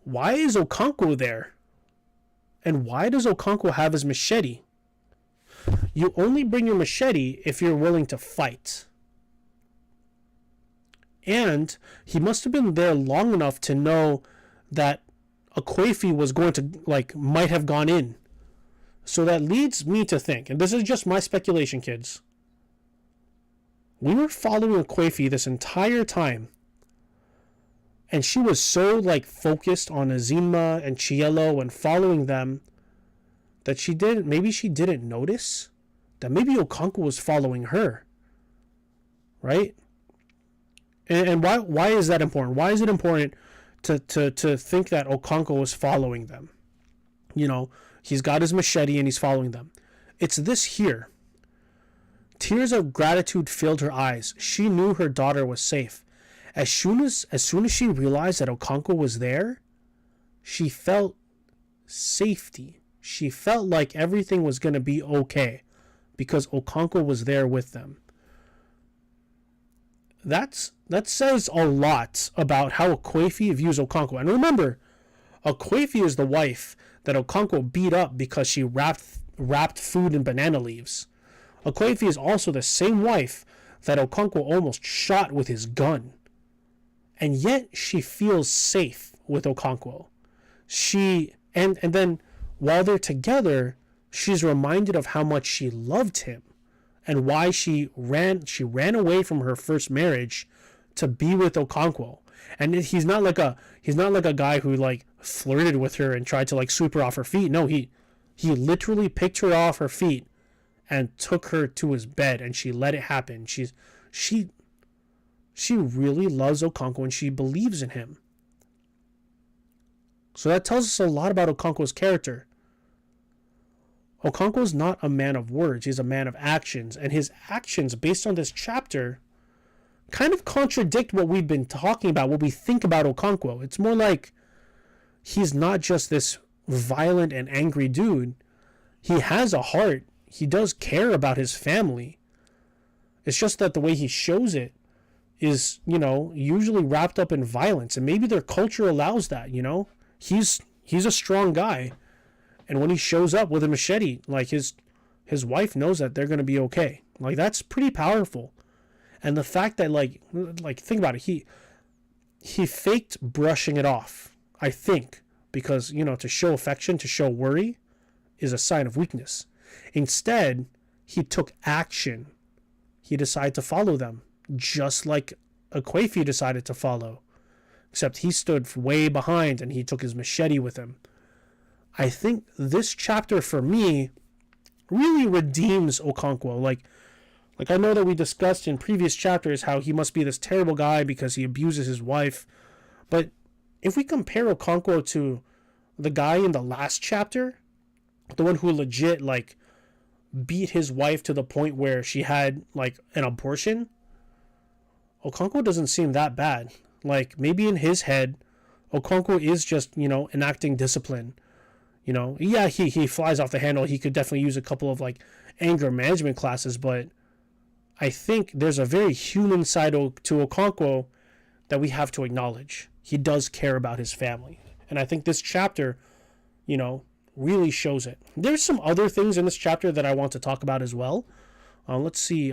why is Okonkwo there? And why does Okonkwo have his machete? You only bring your machete if you're willing to fight. And he must have been there long enough to know that Akwefi was going to, might have gone in. So that leads me to think, and this is just my speculation, kids. We were following Akwefi this entire time. And she was so, focused on Azima and Chielo and following them that maybe she didn't notice that maybe Okonkwo was following her. Right? And why is that important? Why is it important to think that Okonkwo was following them? He's got his machete and he's following them. It's this here. Tears of gratitude filled her eyes. She knew her daughter was safe. As soon as she realized that Okonkwo was there, she felt safety. She felt like everything was going to be okay because Okonkwo was there with them. That says a lot about how Akwefi views Okonkwo. And remember, Akwefi is the wife that Okonkwo beat up because she wrapped food in banana leaves. Akwefi is also the same wife that Okonkwo almost shot with his gun. And yet she feels safe with Okonkwo. And then while they're together, she's reminded of how much she loved him and why she ran away from her first marriage to be with Okonkwo. And he's not like a guy who flirted with her and tried to sweep her off her feet. No, he literally picked her off her feet and took her to his bed, and she let it happen. She really loves Okonkwo and she believes in him. So that tells us a lot about Okonkwo's character. Okonkwo is not a man of words. He's a man of actions. And his actions, based on this chapter, kind of contradict what we've been talking about, what we think about Okonkwo. It's more like he's not just this violent and angry dude. He has a heart. He does care about his family. It's just that the way he shows it is, usually wrapped up in violence. And maybe their culture allows that, He's a strong guy. And when he shows up with a machete, his wife knows that they're going to be okay. That's pretty powerful. And the fact that, think about it. He faked brushing it off, I think, because, to show affection, to show worry is a sign of weakness. Instead, he took action. He decided to follow them, just like Akwefi decided to follow. Except he stood way behind and he took his machete with him. I think this chapter, for me, really redeems Okonkwo. Like I know that we discussed in previous chapters how he must be this terrible guy because he abuses his wife. But if we compare Okonkwo to the guy in the last chapter, the one who legit, beat his wife to the point where she had, an abortion, Okonkwo doesn't seem that bad. Maybe in his head, Okonkwo is just, enacting discipline. Yeah, he flies off the handle. He could definitely use a couple of, anger management classes, but I think there's a very human side to Okonkwo that we have to acknowledge. He does care about his family. And I think this chapter, really shows it. There's some other things in this chapter that I want to talk about as well. Let's see.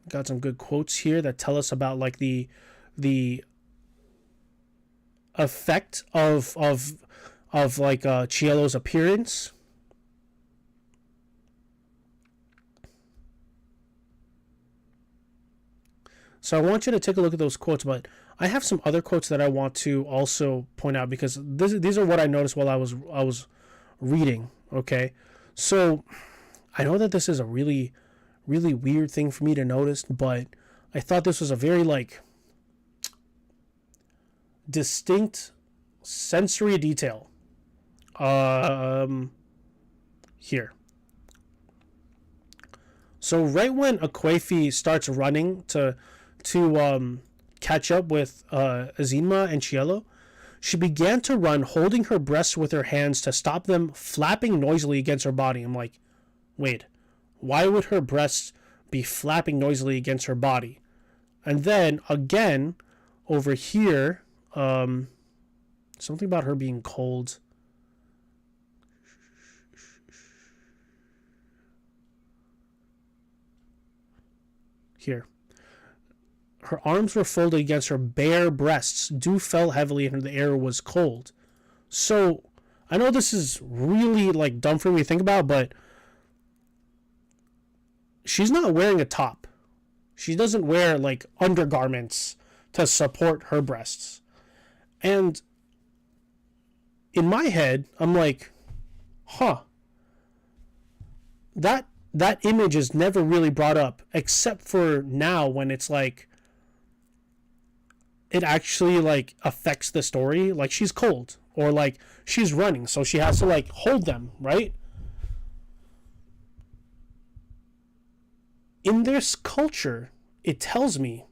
Got some good quotes here that tell us about like the effect of like Chielo's appearance. So I want you to take a look at those quotes, but I have some other quotes that I want to also point out because these are what I noticed while I was reading. Okay, so I know that this is a really weird thing for me to notice, but I thought this was a very like distinct sensory detail. Here. So right when Akwefi starts running to catch up with Azima and Cielo, she began to run, holding her breasts with her hands to stop them flapping noisily against her body. I'm like, wait, why would her breasts be flapping noisily against her body? And then again, over here, something about her being cold. Here. Her arms were folded against her bare breasts. Dew fell heavily and the air was cold. So, I know this is really like dumb for me to think about, but she's not wearing a top. She doesn't wear like undergarments to support her breasts. And in my head, I'm like, that image is never really brought up except for now when it's like it actually like affects the story. Like she's cold or like she's running, so she has to like hold them, right? In this culture, it tells me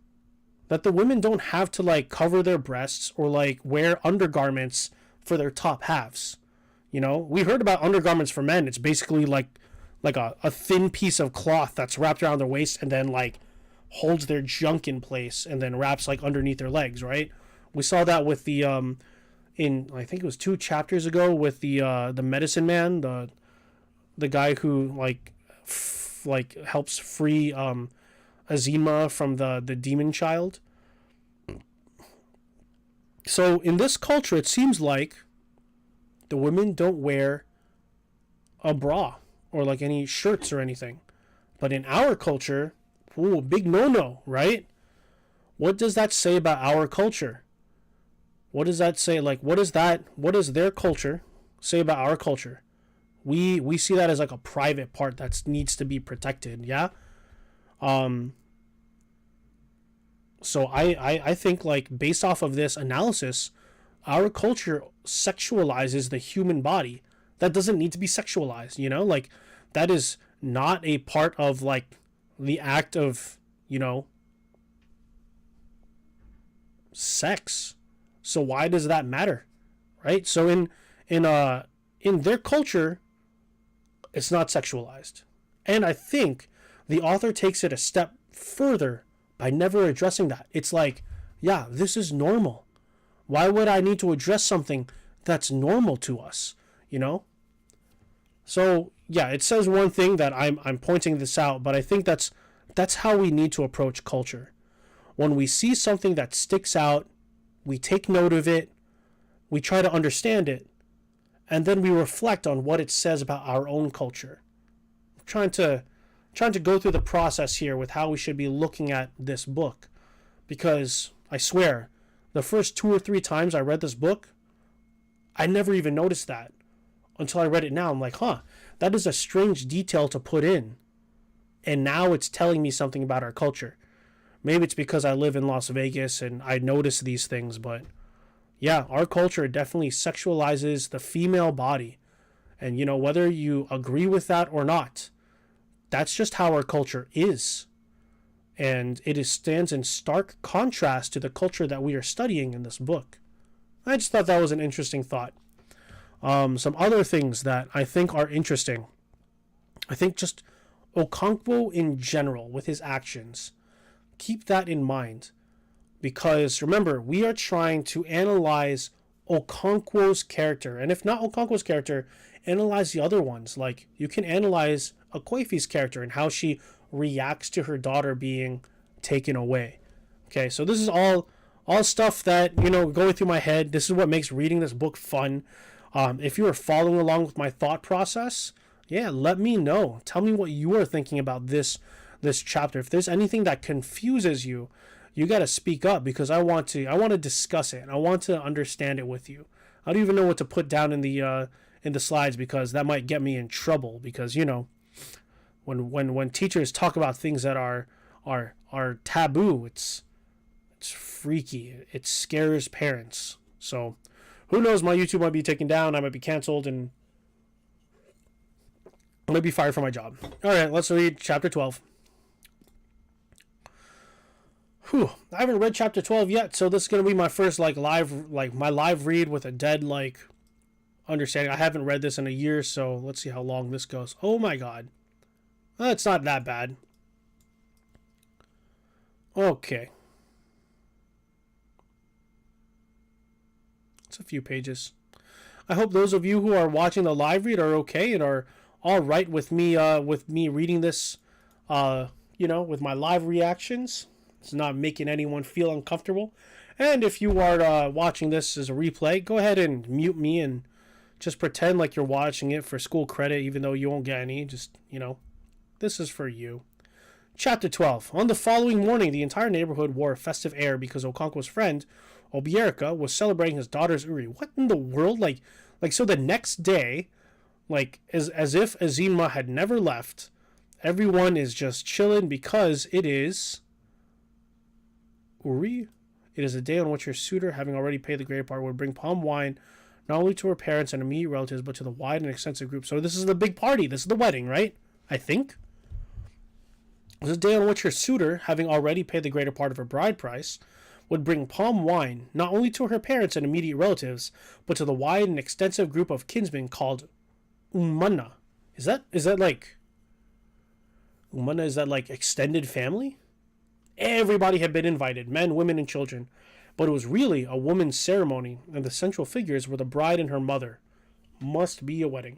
that the women don't have to like cover their breasts or like wear undergarments for their top halves. You know, we heard about undergarments for men. It's basically like a thin piece of cloth that's wrapped around their waist and then like holds their junk in place and then wraps like underneath their legs, right? We saw that with the in I think it was 2 chapters ago with the medicine man, the guy who like helps free Azima from the demon child. So in this culture, it seems like the women don't wear a bra or like any shirts or anything. But in our culture, ooh, big no-no, right? What does that say about our culture? What does that say? Like, what does their culture say about our culture? We see that as like a private part that needs to be protected, yeah? So I think like based off of this analysis, our culture sexualizes the human body. That doesn't need to be sexualized, you know? Like that is not a part of like the act of, you know, sex. So why does that matter? Right? So in their culture, it's not sexualized. And I think the author takes it a step further by never addressing that. It's like, yeah, this is normal. Why would I need to address something that's normal to us, you know? So, yeah, it says one thing that I'm pointing this out, but I think that's how we need to approach culture. When we see something that sticks out, we take note of it, we try to understand it, and then we reflect on what it says about our own culture. I'm trying to go through the process here with how we should be looking at this book, because I swear, the first 2 or 3 times I read this book, I never even noticed that until I read it now. I'm like, that is a strange detail to put in. And now it's telling me something about our culture. Maybe it's because I live in Las Vegas and I notice these things, but yeah, our culture definitely sexualizes the female body. And, you know, whether you agree with that or not, that's just how our culture is. And it stands in stark contrast to the culture that we are studying in this book. I just thought that was an interesting thought. Some other things that I think are interesting. I think just Okonkwo in general with his actions. Keep that in mind. Because remember, we are trying to analyze Okonkwo's character. And if not Okonkwo's character, analyze the other ones. Like, you can analyze Akwefi's character and how she reacts to her daughter being taken away. Okay, so this is all stuff that, going through my head. This is what makes reading this book fun. If you are following along with my thought process, yeah, let me know. Tell me what you are thinking about this chapter. If there's anything that confuses you, you got to speak up, because I want to discuss it. I want to understand it with you. I don't even know what to put down in the slides, because that might get me in trouble, because when teachers talk about things that are taboo, it's freaky. It scares parents. So who knows, my YouTube might be taken down, I might be canceled, and I might be fired from my job. All right, let's read chapter 12. Whew, I haven't read chapter 12 yet, so this is going to be my first my live read with a dead understanding. I haven't read this in a year, so let's see how long this goes. Oh my god. It's not that bad. Okay. It's a few pages. I hope those of you who are watching the live read are okay and are all right with me reading this with my live reactions. It's not making anyone feel uncomfortable. And if you are watching this as a replay, go ahead and mute me and just pretend like you're watching it for school credit, even though you won't get any. Just, this is for you. Chapter 12. On the following morning, the entire neighborhood wore a festive air because Okonkwo's friend, Obierka, was celebrating his daughter's Uri. What in the world? So the next day, as if Azima had never left, everyone is just chilling because it is Uri. It is a day on which her suitor, having already paid the greater part, would bring palm wine not only to her parents and immediate relatives, but to the wide and extensive group. So this is the big party. This is the wedding, right? I think. This is a day on which her suitor, having already paid the greater part of her bride price, would bring palm wine not only to her parents and immediate relatives, but to the wide and extensive group of kinsmen called Umana. Is that Umana? Is that extended family? Everybody had been invited, men, women, and children, but it was really a woman's ceremony, and the central figures were the bride and her mother. Must be a wedding.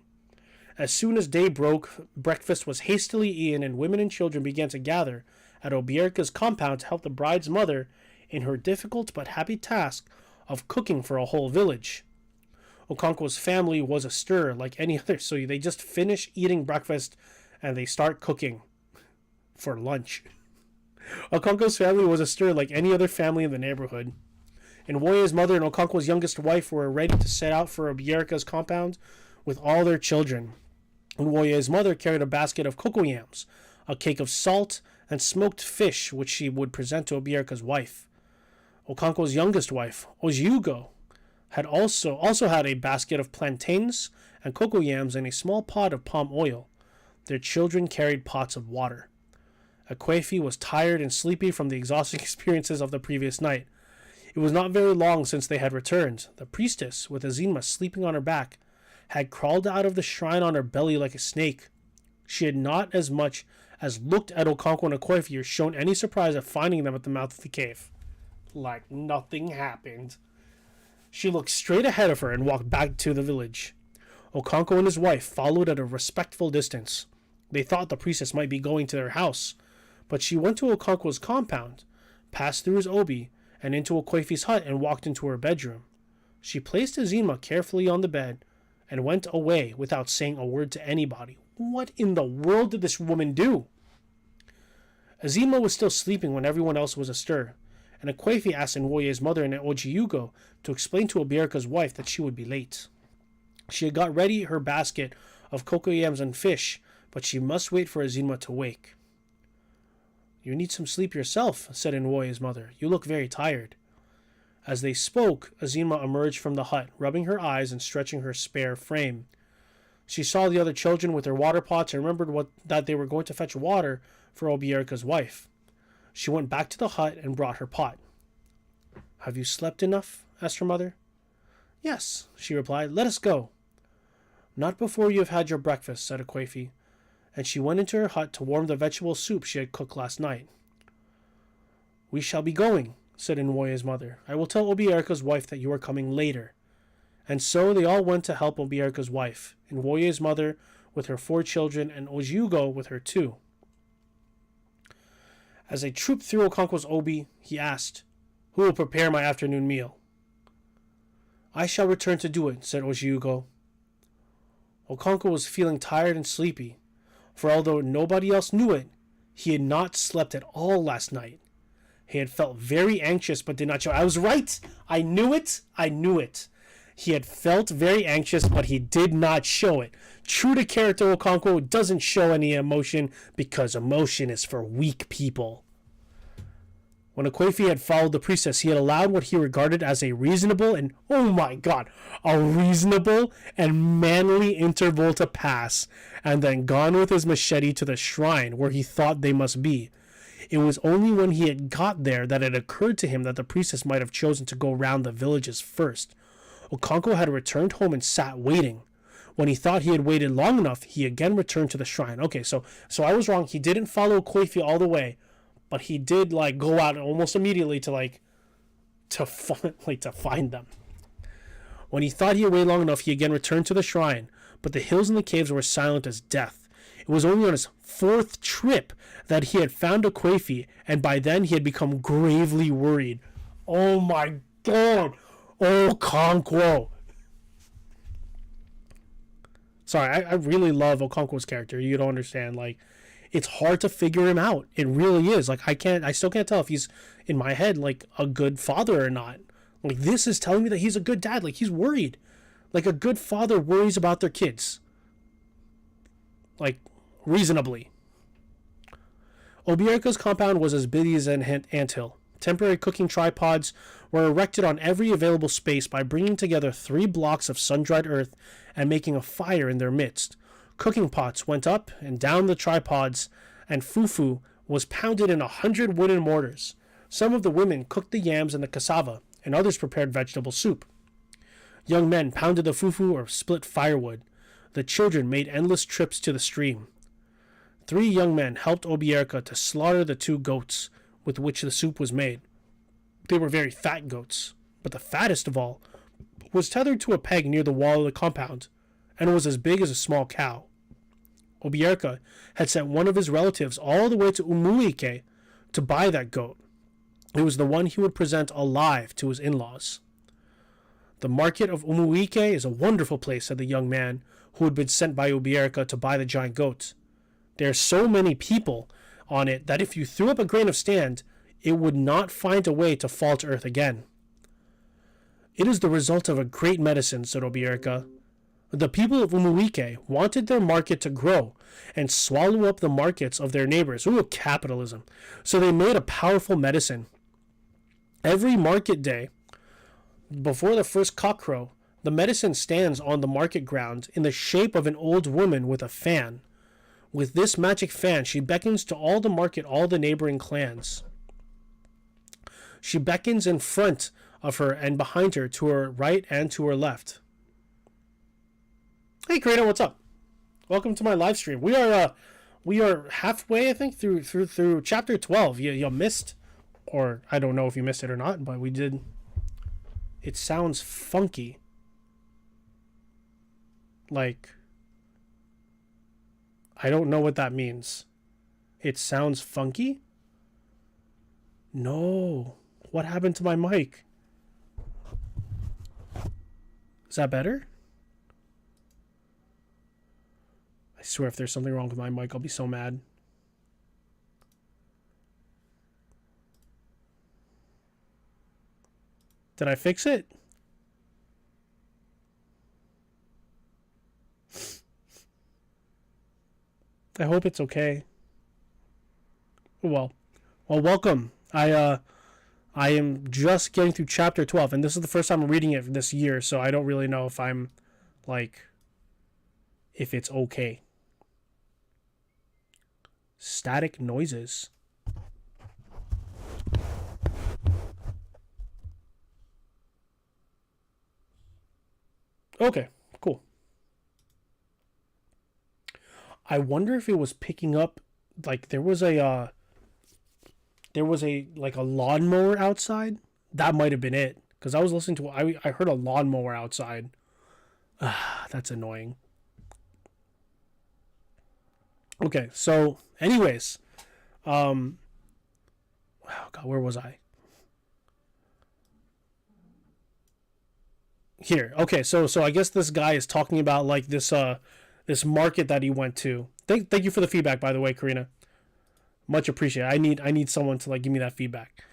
As soon as day broke, breakfast was hastily eaten, and women and children began to gather at Obierka's compound to help the bride's mother in her difficult but happy task of cooking for a whole village. Okonkwo's family was astir like any other, so they just finish eating breakfast and they start cooking for lunch. Okonkwo's family was astir like any other family in the neighborhood. And Woye's mother and Okonkwo's youngest wife were ready to set out for Obierka's compound with all their children. And Woye's mother carried a basket of cocoyams, a cake of salt, and smoked fish, which she would present to Obierka's wife. Okonkwo's youngest wife, Ojiugo, had also had a basket of plantains and cocoyams and a small pot of palm oil. Their children carried pots of water. Akwefi was tired and sleepy from the exhausting experiences of the previous night. It was not very long since they had returned. The priestess, with Azima sleeping on her back, had crawled out of the shrine on her belly like a snake. She had not as much as looked at Okonkwo and Akwefi or shown any surprise at finding them at the mouth of the cave. Like nothing happened. She looked straight ahead of her and walked back to the village. Okonkwo and his wife followed at a respectful distance. They thought the priestess might be going to their house, but she went to Okonkwo's compound, passed through his obi, and into Akwefi's hut and walked into her bedroom. She placed Azima carefully on the bed and went away without saying a word to anybody. What in the world did this woman do? Azima was still sleeping when everyone else was astir, and Akwefi asked Nwoye's mother and Ojiugo to explain to Obierka's wife that she would be late. She had got ready her basket of cocoyams and fish, but she must wait for Azima to wake. "You need some sleep yourself," said Nwoye's mother. "You look very tired." As they spoke, Azima emerged from the hut, rubbing her eyes and stretching her spare frame. She saw the other children with their water pots and remembered that they were going to fetch water for Obierka's wife. She went back to the hut and brought her pot. "Have you slept enough?" asked her mother. "Yes," she replied. "Let us go." Not before you have had your breakfast, said Akwefi, and she went into her hut to warm the vegetable soup she had cooked last night. We shall be going, said Nwoye's mother. I will tell Obiera's wife that you are coming later. And so they all went to help Obiera's wife, Nwoye's mother with her 4 children, and Ojiugo with her 2. As they trooped through Okonkwo's obi, he asked, Who will prepare my afternoon meal? I shall return to do it, said Ojiugo. Okonkwo was feeling tired and sleepy, for although nobody else knew it, he had not slept at all last night. He had felt very anxious but did not show. I was right! I knew it! I knew it! He had felt very anxious, but he did not show it. True to character, Okonkwo doesn't show any emotion because emotion is for weak people. When Akwefi had followed the priestess, he had allowed what he regarded as a reasonable and, oh my god, a reasonable and manly interval to pass, and then gone with his machete to the shrine where he thought they must be. It was only when he had got there that it occurred to him that the priestess might have chosen to go round the villages first. Okonkwo had returned home and sat waiting. When he thought he had waited long enough, he again returned to the shrine. Okay, so I was wrong. He didn't follow Akwefi all the way, but he did go out almost immediately to find them. When he thought he had waited long enough, he again returned to the shrine, but the hills and the caves were silent as death. It was only on his 4th trip that he had found Akwefi, and by then he had become gravely worried. Oh my god! Okonkwo! Sorry, I really love Okonkwo's character. You don't understand. It's hard to figure him out. It really is. I still can't tell if he's, in my head, a good father or not. This is telling me that he's a good dad. He's worried. A good father worries about their kids. Reasonably. Obiera's compound was as busy as an anthill. Temporary cooking tripods were erected on every available space by bringing together 3 blocks of sun-dried earth and making a fire in their midst. Cooking pots went up and down the tripods, and fufu was pounded in 100 wooden mortars. Some of the women cooked the yams and the cassava, and others prepared vegetable soup. Young men pounded the fufu or split firewood. The children made endless trips to the stream. 3 young men helped Obiera to slaughter the 2 goats with which the soup was made. They were very fat goats, but the fattest of all was tethered to a peg near the wall of the compound, and was as big as a small cow. Obiera had sent one of his relatives all the way to Umuike to buy that goat. It was the one he would present alive to his in-laws. The market of Umuike is a wonderful place, said the young man who had been sent by Obiera to buy the giant goat. There are so many people on it that if you threw up a grain of sand, it would not find a way to fall to earth again. It is the result of a great medicine, said Obiera. The people of Umuike wanted their market to grow and swallow up the markets of their neighbors. Ooh, capitalism. So they made a powerful medicine. Every market day, before the first cockcrow, the medicine stands on the market ground in the shape of an old woman with a fan. With this magic fan, she beckons to all the neighboring clans. She beckons in front of her and behind her, to her right and to her left. Hey, Kratos, what's up? Welcome to my live stream. We are halfway, I think, through chapter 12. You missed, or I don't know if you missed it or not, but we did. It sounds funky. I don't know what that means. It sounds funky? No. What happened to my mic? Is that better? I swear if there's something wrong with my mic, I'll be so mad. Did I fix it? I hope it's okay. Well, welcome. I am just getting through chapter 12, and this is the first time I'm reading it this year, so I don't really know if I'm, if it's okay. Static noises. Okay, cool. I wonder if it was picking up, like there was a like a lawnmower outside. That might have been it, because I was listening to, I heard a lawnmower outside. That's annoying. Okay, so anyways, oh God, where was I? Here. Okay, so I guess this guy is talking about like this market that he went to. Thank you for the feedback, by the way, Karina. Much appreciated. I need someone to like give me that feedback.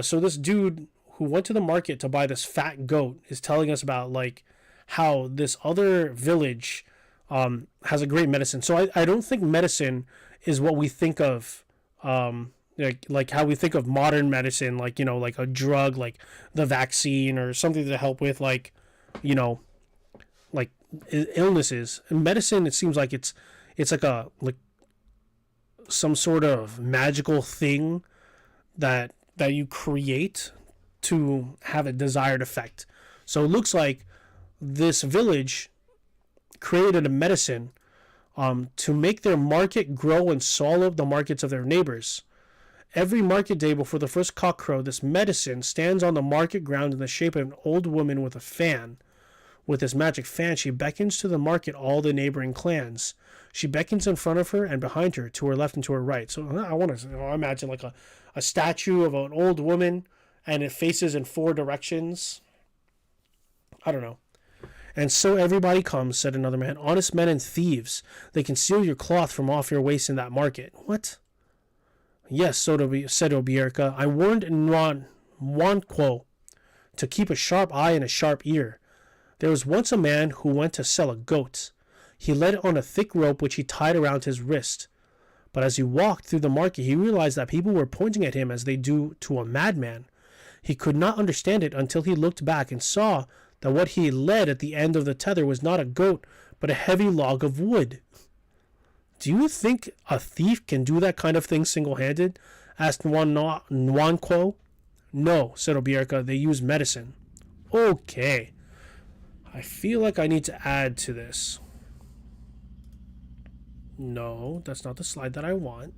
So this dude who went to the market to buy this fat goat is telling us about like how this other village has a great medicine. So I don't think medicine is what we think of, like how we think of modern medicine, like, you know, like a drug, like the vaccine or something to help with, like, you know, like illnesses. In medicine, it seems like it's like a like some sort of magical thing that you create to have a desired effect. So it looks like this village created a medicine to make their market grow and swallow the markets of their neighbors. Every market day before the first cock crow, this medicine stands on the market ground in the shape of an old woman with a fan. With this magic fan, she beckons to the market all the neighboring clans. She beckons in front of her and behind her, to her left and to her right. So I want to imagine like a statue of an old woman, and it faces in four directions. I don't know. And so everybody comes, said another man. Honest men and thieves. They can steal your cloth from off your waist in that market. What? Yes, said Obierka. I warned Nwanquo to keep a sharp eye and a sharp ear. There was once a man who went to sell a goat. He led it on a thick rope which he tied around his wrist. But as he walked through the market, he realized that people were pointing at him as they do to a madman. He could not understand it until he looked back and saw that what he led at the end of the tether was not a goat, but a heavy log of wood. Do you think a thief can do that kind of thing single-handed? Asked Nwanquo. No, said Obierka. They use medicine. Okay. I feel like I need to add to this. No, that's not the slide that I want.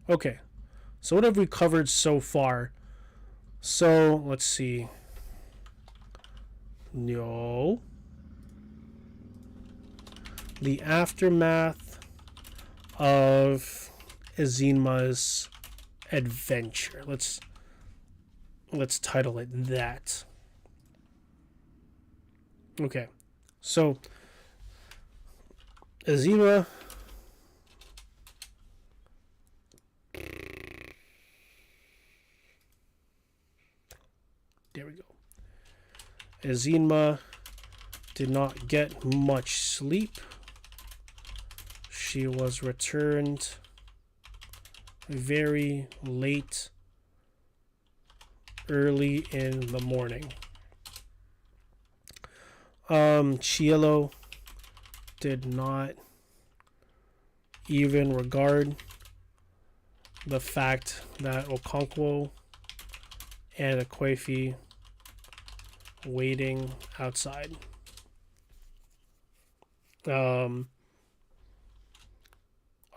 Okay. So what have we covered so far? So, let's see. No. The aftermath of Ezinma's adventure. Let's title it that. Okay. So Ezinma there we go. Ezinma did not get much sleep. She was returned very late, early in the morning. Cielo did not even regard the fact that Okonkwo and Akwefi waiting outside.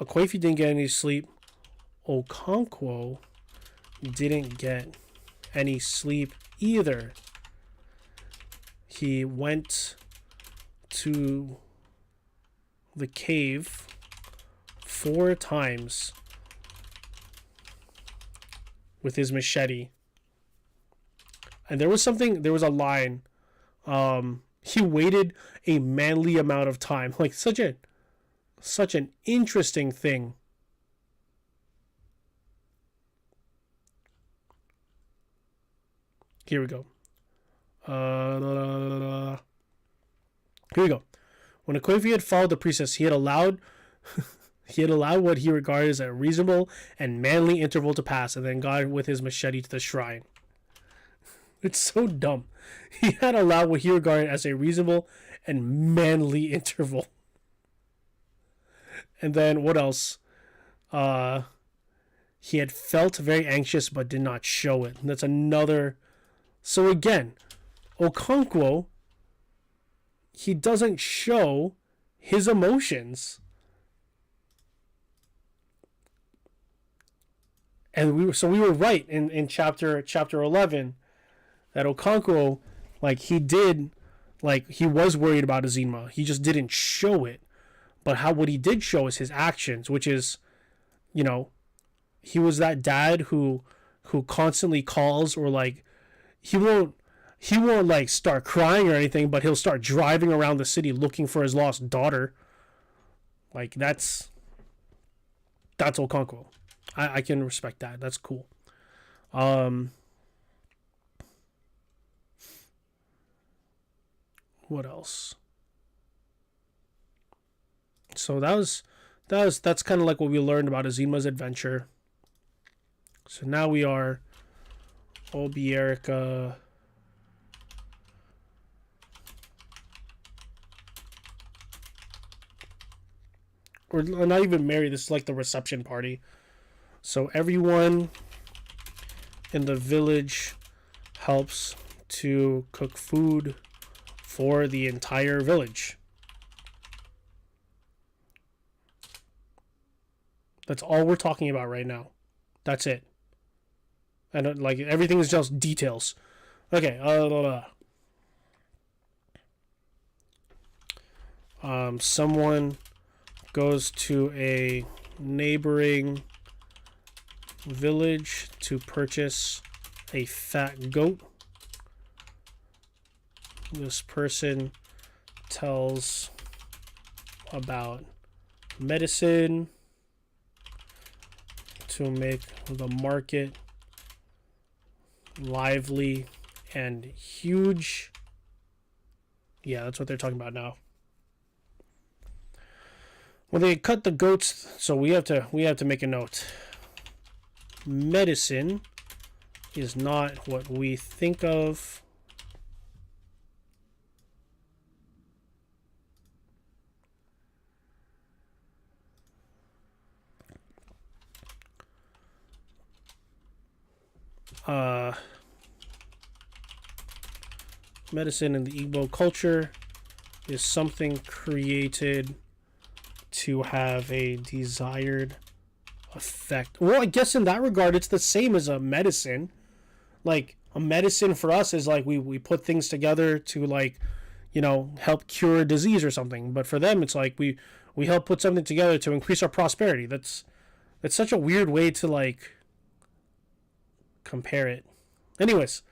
Akwefi didn't get any sleep. Okonkwo didn't get any sleep either. He went to the cave 4 times with his machete. And there was a line. He waited a manly amount of time. Like such an interesting thing. Here we go. Here we go. When Akwefi had followed the priestess, he had allowed what he regarded as a reasonable and manly interval to pass, and then gone with his machete to the shrine. It's so dumb. He had allowed what he regarded as a reasonable and manly interval. And then what else? He had felt very anxious but did not show it. And that's another. So again, Okonkwo he doesn't show his emotions. And we were right in chapter 11 that Okonkwo, like, he was worried about Azima. He just didn't show it. But what he did show is his actions, which is, he was that dad who constantly calls, or like, he won't like start crying or anything, but he'll start driving around the city looking for his lost daughter. Like, that's Okonkwo. I can respect that. That's cool. What else? So that's kind of like what we learned about Azima's adventure. So now we are Obierica. We're not even married. This is like the reception party. So everyone in the village helps to cook food for the entire village. That's all we're talking about right now. That's it. And like, everything is just details. Okay. Someone goes to a neighboring village to purchase a fat goat. This person tells about medicine to make the market lively and huge. Yeah, that's what they're talking about now. When they cut the goats, so we have to make a note. Medicine is not what we think of. Medicine in the Igbo culture is something created to have a desired effect. Well, I guess in that regard, it's the same as a medicine. Like, a medicine for us is like we put things together to, like, help cure a disease or something. But for them, it's like we help put something together to increase our prosperity. That's such a weird way to, like, compare it. Anyways,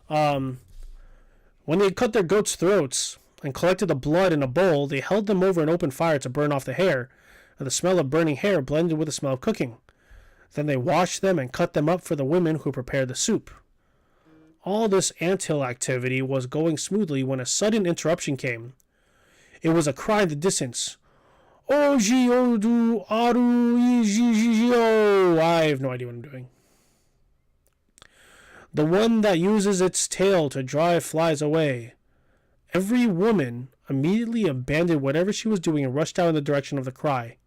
when they cut their goats' throats and collected the blood in a bowl, they held them over an open fire to burn off the hair, and the smell of burning hair blended with the smell of cooking. Then they washed them and cut them up for the women who prepared the soup. All this anthill activity was going smoothly when a sudden interruption came. It was a cry in the distance. Oji odu aru ijijio. I have no idea what I'm doing. The one that uses its tail to drive flies away. Every woman immediately abandoned whatever she was doing and rushed out in the direction of the cry.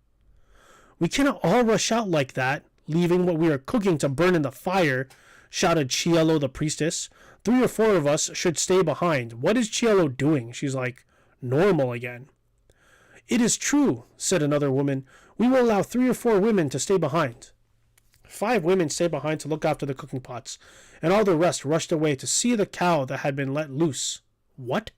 We cannot all rush out like that, leaving what we are cooking to burn in the fire, shouted Chielo the priestess. 3 or 4 of us should stay behind. What is Chielo doing? She's like, normal again. It is true, said another woman. We will allow 3 or 4 women to stay behind. 5 women stayed behind to look after the cooking pots, and all the rest rushed away to see the cow that had been let loose. What?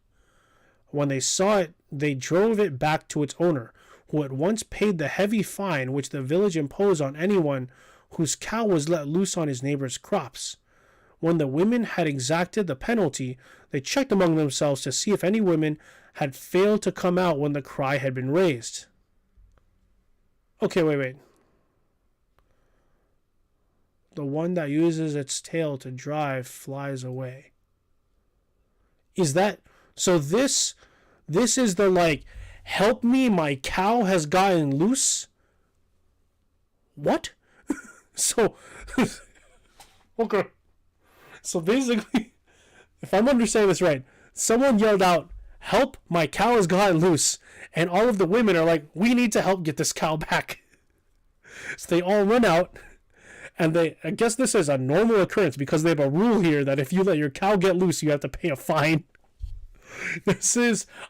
When they saw it, they drove it back to its owner, who at once paid the heavy fine which the village imposed on anyone whose cow was let loose on his neighbor's crops. When the women had exacted the penalty, they checked among themselves to see if any women had failed to come out when the cry had been raised. Okay, wait. The one that uses its tail to drive flies away. Is that... So this is the, like, help me, my cow has gotten loose? What? So... Okay. So basically, if I'm understanding this right, someone yelled out, help, my cow has gotten loose. And all of the women are like, we need to help get this cow back. So they all run out. And I guess this is a normal occurrence because they have a rule here that if you let your cow get loose, you have to pay a fine.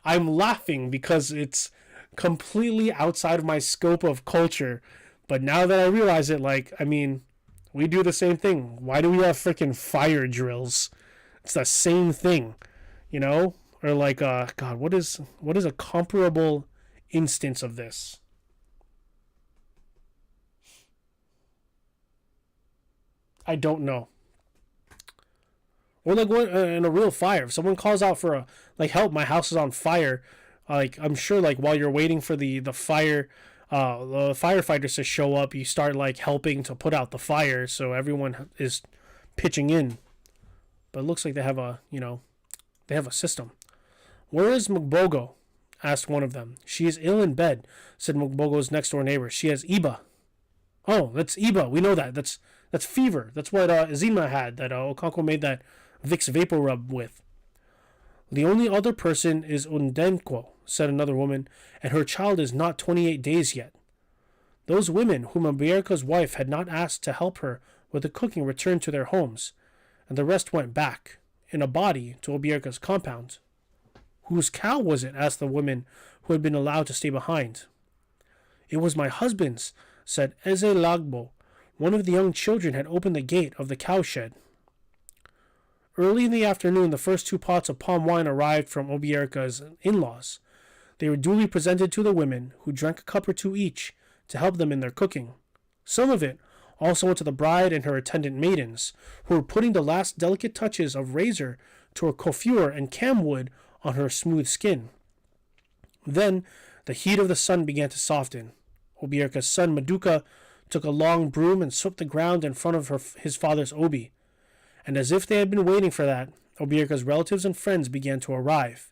I'm laughing because it's completely outside of my scope of culture. But now that I realize it, like, I mean, we do the same thing. Why do we have freaking fire drills? It's the same thing, you know? Or like, God, what is a comparable instance of this? I don't know. Or like what in a real fire, if someone calls out for a like help, my house is on fire. Like I'm sure, like while you're waiting for the fire, the firefighters to show up, you start like helping to put out the fire, so everyone is pitching in. But it looks like they have a system. Where is Mugbogo? Asked one of them. She is ill in bed, said Mugbogo's next door neighbor. She has Iba. Oh, that's Iba. We know that. That's fever. That's what Azima had that Okonkwo made that Vicks vapor rub with. The only other person is Undenko, said another woman, and her child is not 28 days yet. Those women whom Abierka's wife had not asked to help her with the cooking returned to their homes, and the rest went back, in a body, to Obierka's compound. Whose cow was it? Asked the woman who had been allowed to stay behind. It was my husband's, said Eze Lagbo. One of the young children had opened the gate of the cowshed. Early in the afternoon, the first 2 pots of palm wine arrived from Obierka's in-laws. They were duly presented to the women, who drank a cup or 2 each to help them in their cooking. Some of it also went to the bride and her attendant maidens, who were putting the last delicate touches of razor to her coiffure and camwood on her smooth skin. Then the heat of the sun began to soften. Obierka's son Maduka took a long broom and swept the ground in front of his father's obi. And as if they had been waiting for that, Obierka's relatives and friends began to arrive.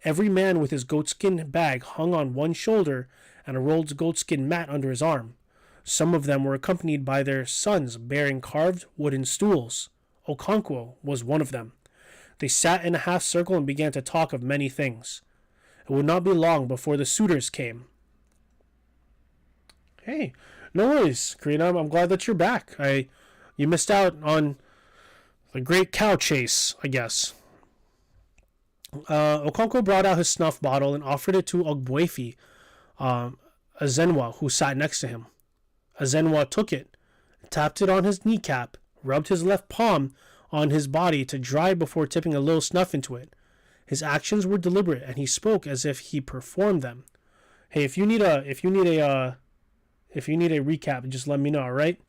Every man with his goatskin bag hung on one shoulder and a rolled goatskin mat under his arm. Some of them were accompanied by their sons bearing carved wooden stools. Okonkwo was one of them. They sat in a half circle and began to talk of many things. It would not be long before the suitors came. Hey, no worries, Karina. I'm glad that you're back. You missed out on the great cow chase, I guess. Okonkwo brought out his snuff bottle and offered it to Ogbuefi, Azenwa, who sat next to him. Azenwa took it, tapped it on his kneecap, rubbed his left palm on his body to dry before tipping a little snuff into it. His actions were deliberate, and he spoke as if he performed them. Hey, if you need a recap, just let me know, all right?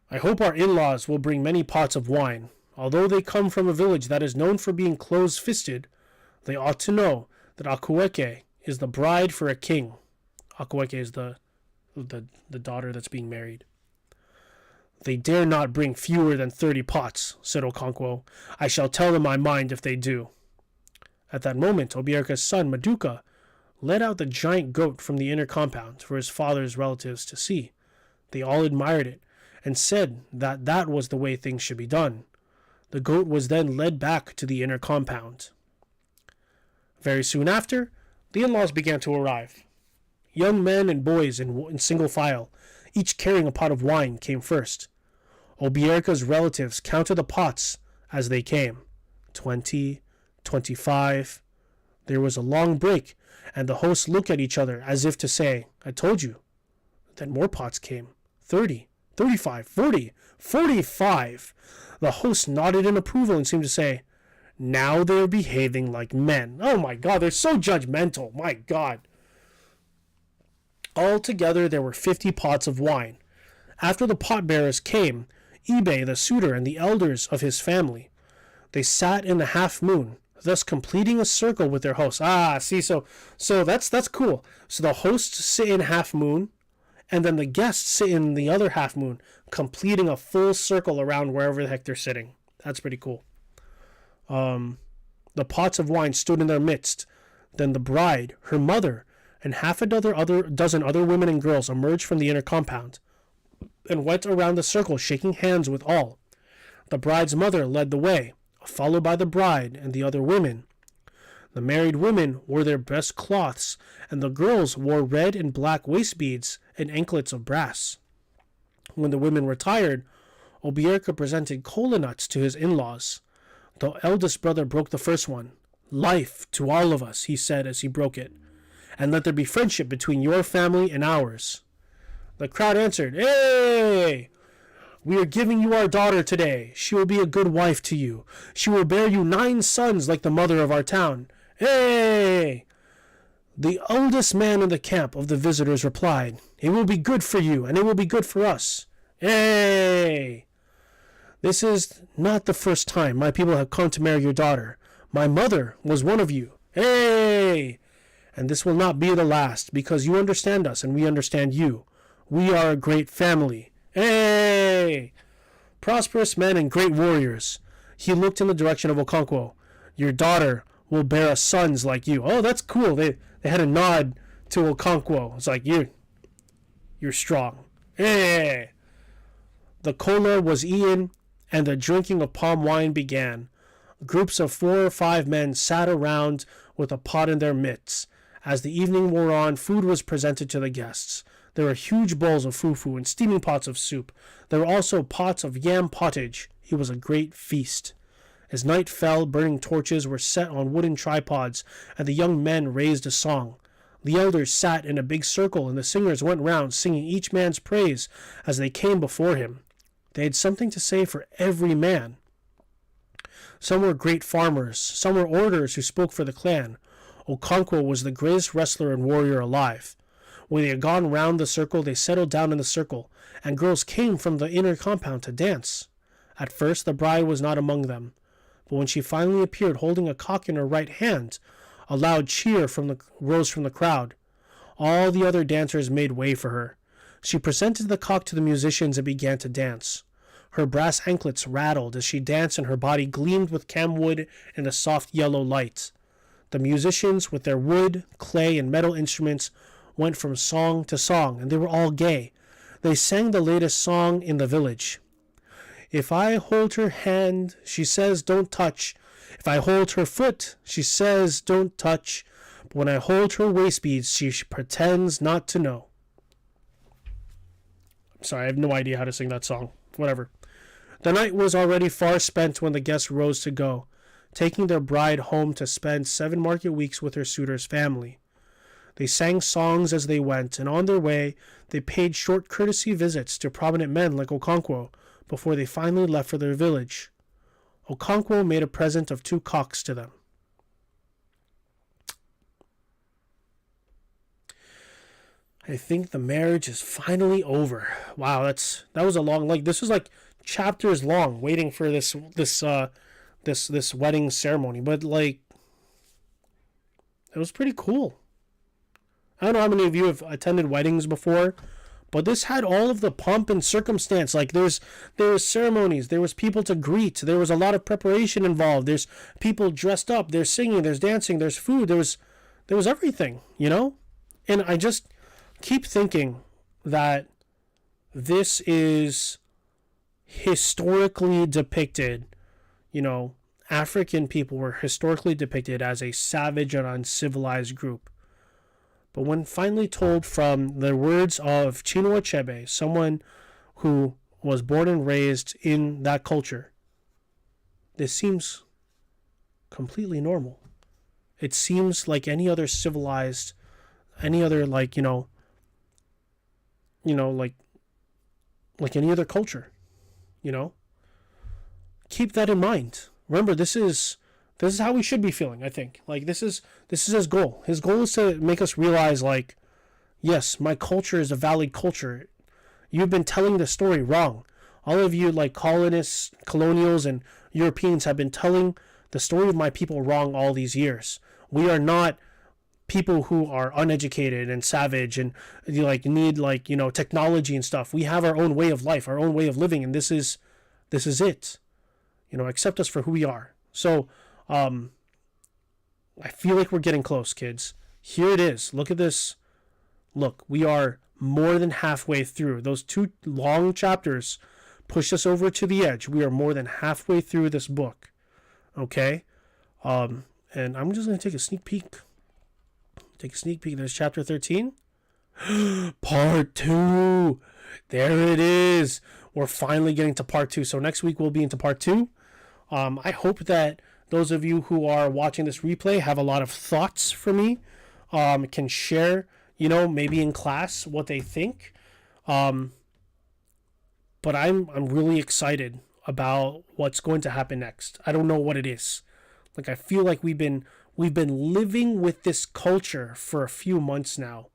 I hope our in-laws will bring many pots of wine. Although they come from a village that is known for being close-fisted, they ought to know that Akueke is the bride for a king. Akueke is the daughter that's being married. They dare not bring fewer than 30 pots, said Okonkwo. I shall tell them my mind if they do. At that moment, Obierka's son, Maduka, led out the giant goat from the inner compound for his father's relatives to see. They all admired it, and said that that was the way things should be done. The goat was then led back to the inner compound. Very soon after, the in-laws began to arrive. Young men and boys in single file, each carrying a pot of wine, came first. Obierka's relatives counted the pots as they came. 20, 25. There was a long break, and the hosts looked at each other as if to say, I told you. Then more pots came. 30, 35, 40, 45. The host nodded in approval and seemed to say, now they're behaving like men. Oh my God, they're so judgmental. My God. Altogether, there were 50 pots of wine. After the pot bearers came, Ibe, the suitor, and the elders of his family. They sat in the half moon, thus completing a circle with their hosts. So that's cool. So the hosts sit in half moon, and then the guests sit in the other half moon, completing a full circle around wherever the heck they're sitting. That's pretty cool. The pots of wine stood in their midst. Then the bride, her mother, and half a dozen other women and girls emerged from the inner compound and went around the circle, shaking hands with all. The bride's mother led the way, followed by the bride and the other women. The married women wore their best cloths, and the girls wore red and black waist beads and anklets of brass. When the women retired, Obierka presented kola nuts to his in-laws. The eldest brother broke the first one. life to all of us, he said as he broke it, and let there be friendship between your family and ours. The crowd answered, "Hey! We are giving you our daughter today. She will be a good wife to you. She will bear you 9 sons like the mother of our town. Hey!" The oldest man in the camp of the visitors replied, "It will be good for you, and it will be good for us. Hey! This is not the first time my people have come to marry your daughter. My mother was one of you. Hey! And this will not be the last, because you understand us and we understand you. We are a great family. Hey! Prosperous men and great warriors." He looked in the direction of Okonkwo. "Your daughter will bear us sons like you." Oh, that's cool. They had a nod to Okonkwo. It's like, you're strong. Hey! The kola was eaten, and the drinking of palm wine began. Groups of 4 or 5 men sat around with a pot in their midst. As the evening wore on, food was presented to the guests. There were huge bowls of fufu and steaming pots of soup. There were also pots of yam pottage. It was a great feast. As night fell, burning torches were set on wooden tripods, and the young men raised a song. The elders sat in a big circle, and the singers went round singing each man's praise as they came before him. They had something to say for every man. Some were great farmers, some were orators who spoke for the clan. Okonkwo was the greatest wrestler and warrior alive. When they had gone round the circle, they settled down in the circle, and girls came from the inner compound to dance. At first, the bride was not among them, but when she finally appeared holding a cock in her right hand, a loud cheer rose from the crowd. All the other dancers made way for her. She presented the cock to the musicians and began to dance. Her brass anklets rattled as she danced, and her body gleamed with camwood in the soft yellow light. The musicians, with their wood, clay, and metal instruments, went from song to song, and they were all gay. They sang the latest song in the village. "If I hold her hand, she says don't touch. If I hold her foot, she says don't touch. But when I hold her waist beads, she pretends not to know." I'm sorry, I have no idea how to sing that song. Whatever. The night was already far spent when the guests rose to go, taking their bride home to spend 7 market weeks with her suitor's family. They sang songs as they went, and on their way, they paid short courtesy visits to prominent men like Okonkwo before they finally left for their village. Okonkwo made a present of 2 cocks to them. I think the marriage is finally over. Wow, that was a long, this was chapters long waiting for this wedding ceremony, but it was pretty cool. I don't know how many of you have attended weddings before, but this had all of the pomp and circumstance. There was ceremonies, there was people to greet, there was a lot of preparation involved. There's people dressed up, there's singing, there's dancing, there's food, there was everything, And I just keep thinking that this is historically depicted. African people were historically depicted as a savage and uncivilized group. But when finally told from the words of Chinua Achebe, someone who was born and raised in that culture, this seems completely normal. It seems like any other civilized, any other like any other culture, Keep that in mind. Remember, this is how we should be feeling, I think. This is his goal. His goal is to make us realize, yes, my culture is a valid culture. You've been telling the story wrong. All of you, colonists, colonials, and Europeans have been telling the story of my people wrong all these years. We are not people who are uneducated and savage and need technology and stuff. We have our own way of life, our own way of living, and this is it. Accept us for who we are. So, I feel like we're getting close, kids. Here it is. Look at this. Look, we are more than halfway through. Those 2 long chapters push us over to the edge. We are more than halfway through this book. Okay? And I'm just going to take a sneak peek. There's chapter 13. Part 2. There it is. We're finally getting to part 2. So next week we'll be into part 2. I hope that those of you who are watching this replay have a lot of thoughts for me, can share, maybe in class what they think. But I'm really excited about what's going to happen next. I don't know what it is. Like, I feel like we've been living with this culture for a few months now,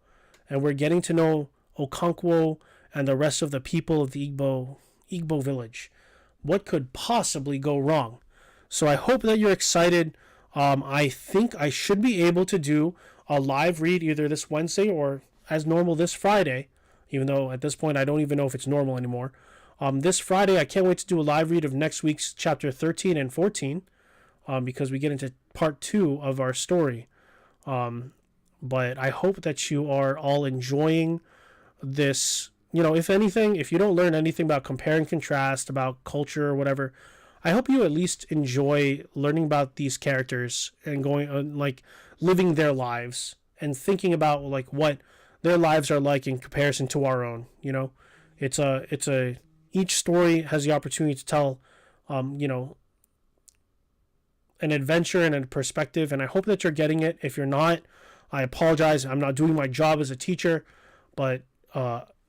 and we're getting to know Okonkwo and the rest of the people of the Igbo village. What could possibly go wrong? So I hope that you're excited. I think I should be able to do a live read either this Wednesday or as normal this Friday, even though at this point I don't even know if it's normal anymore. This Friday, I can't wait to do a live read of next week's chapter 13 and 14, because we get into part 2 of our story. But I hope that you are all enjoying this. If anything, if you don't learn anything about compare and contrast, about culture or whatever, I hope you at least enjoy learning about these characters and going living their lives and thinking about what their lives are like in comparison to our own. Each story has the opportunity to tell, an adventure and a perspective, and I hope that you're getting it. If you're not, I apologize. I'm not doing my job as a teacher, but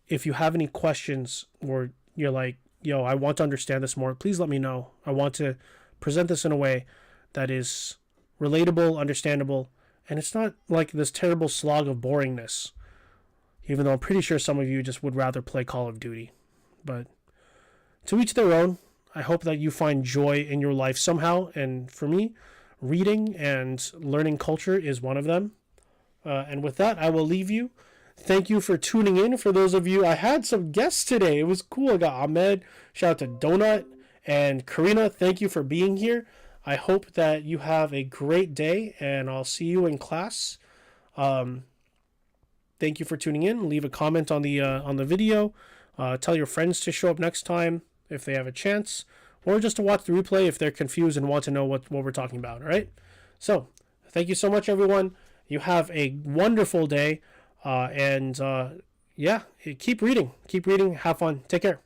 if you have any questions or you're like, I want to understand this more, please let me know. I want to present this in a way that is relatable, understandable, and it's not like this terrible slog of boringness, even though I'm pretty sure some of you just would rather play Call of Duty. But to each their own. I hope that you find joy in your life somehow, and for me, reading and learning culture is one of them. And with that, I will leave you. Thank you for tuning in. For those of you, I had some guests today. It was cool. I got Ahmed. Shout out to Donut and Karina. Thank you for being here. I hope that you have a great day, and I'll see you in class. Thank you for tuning in. Leave a comment on the video. Tell your friends to show up next time if they have a chance, or just to watch the replay if they're confused and want to know what we're talking about. All right. So thank you so much, everyone. You have a wonderful day. And keep reading. Have fun. Take care.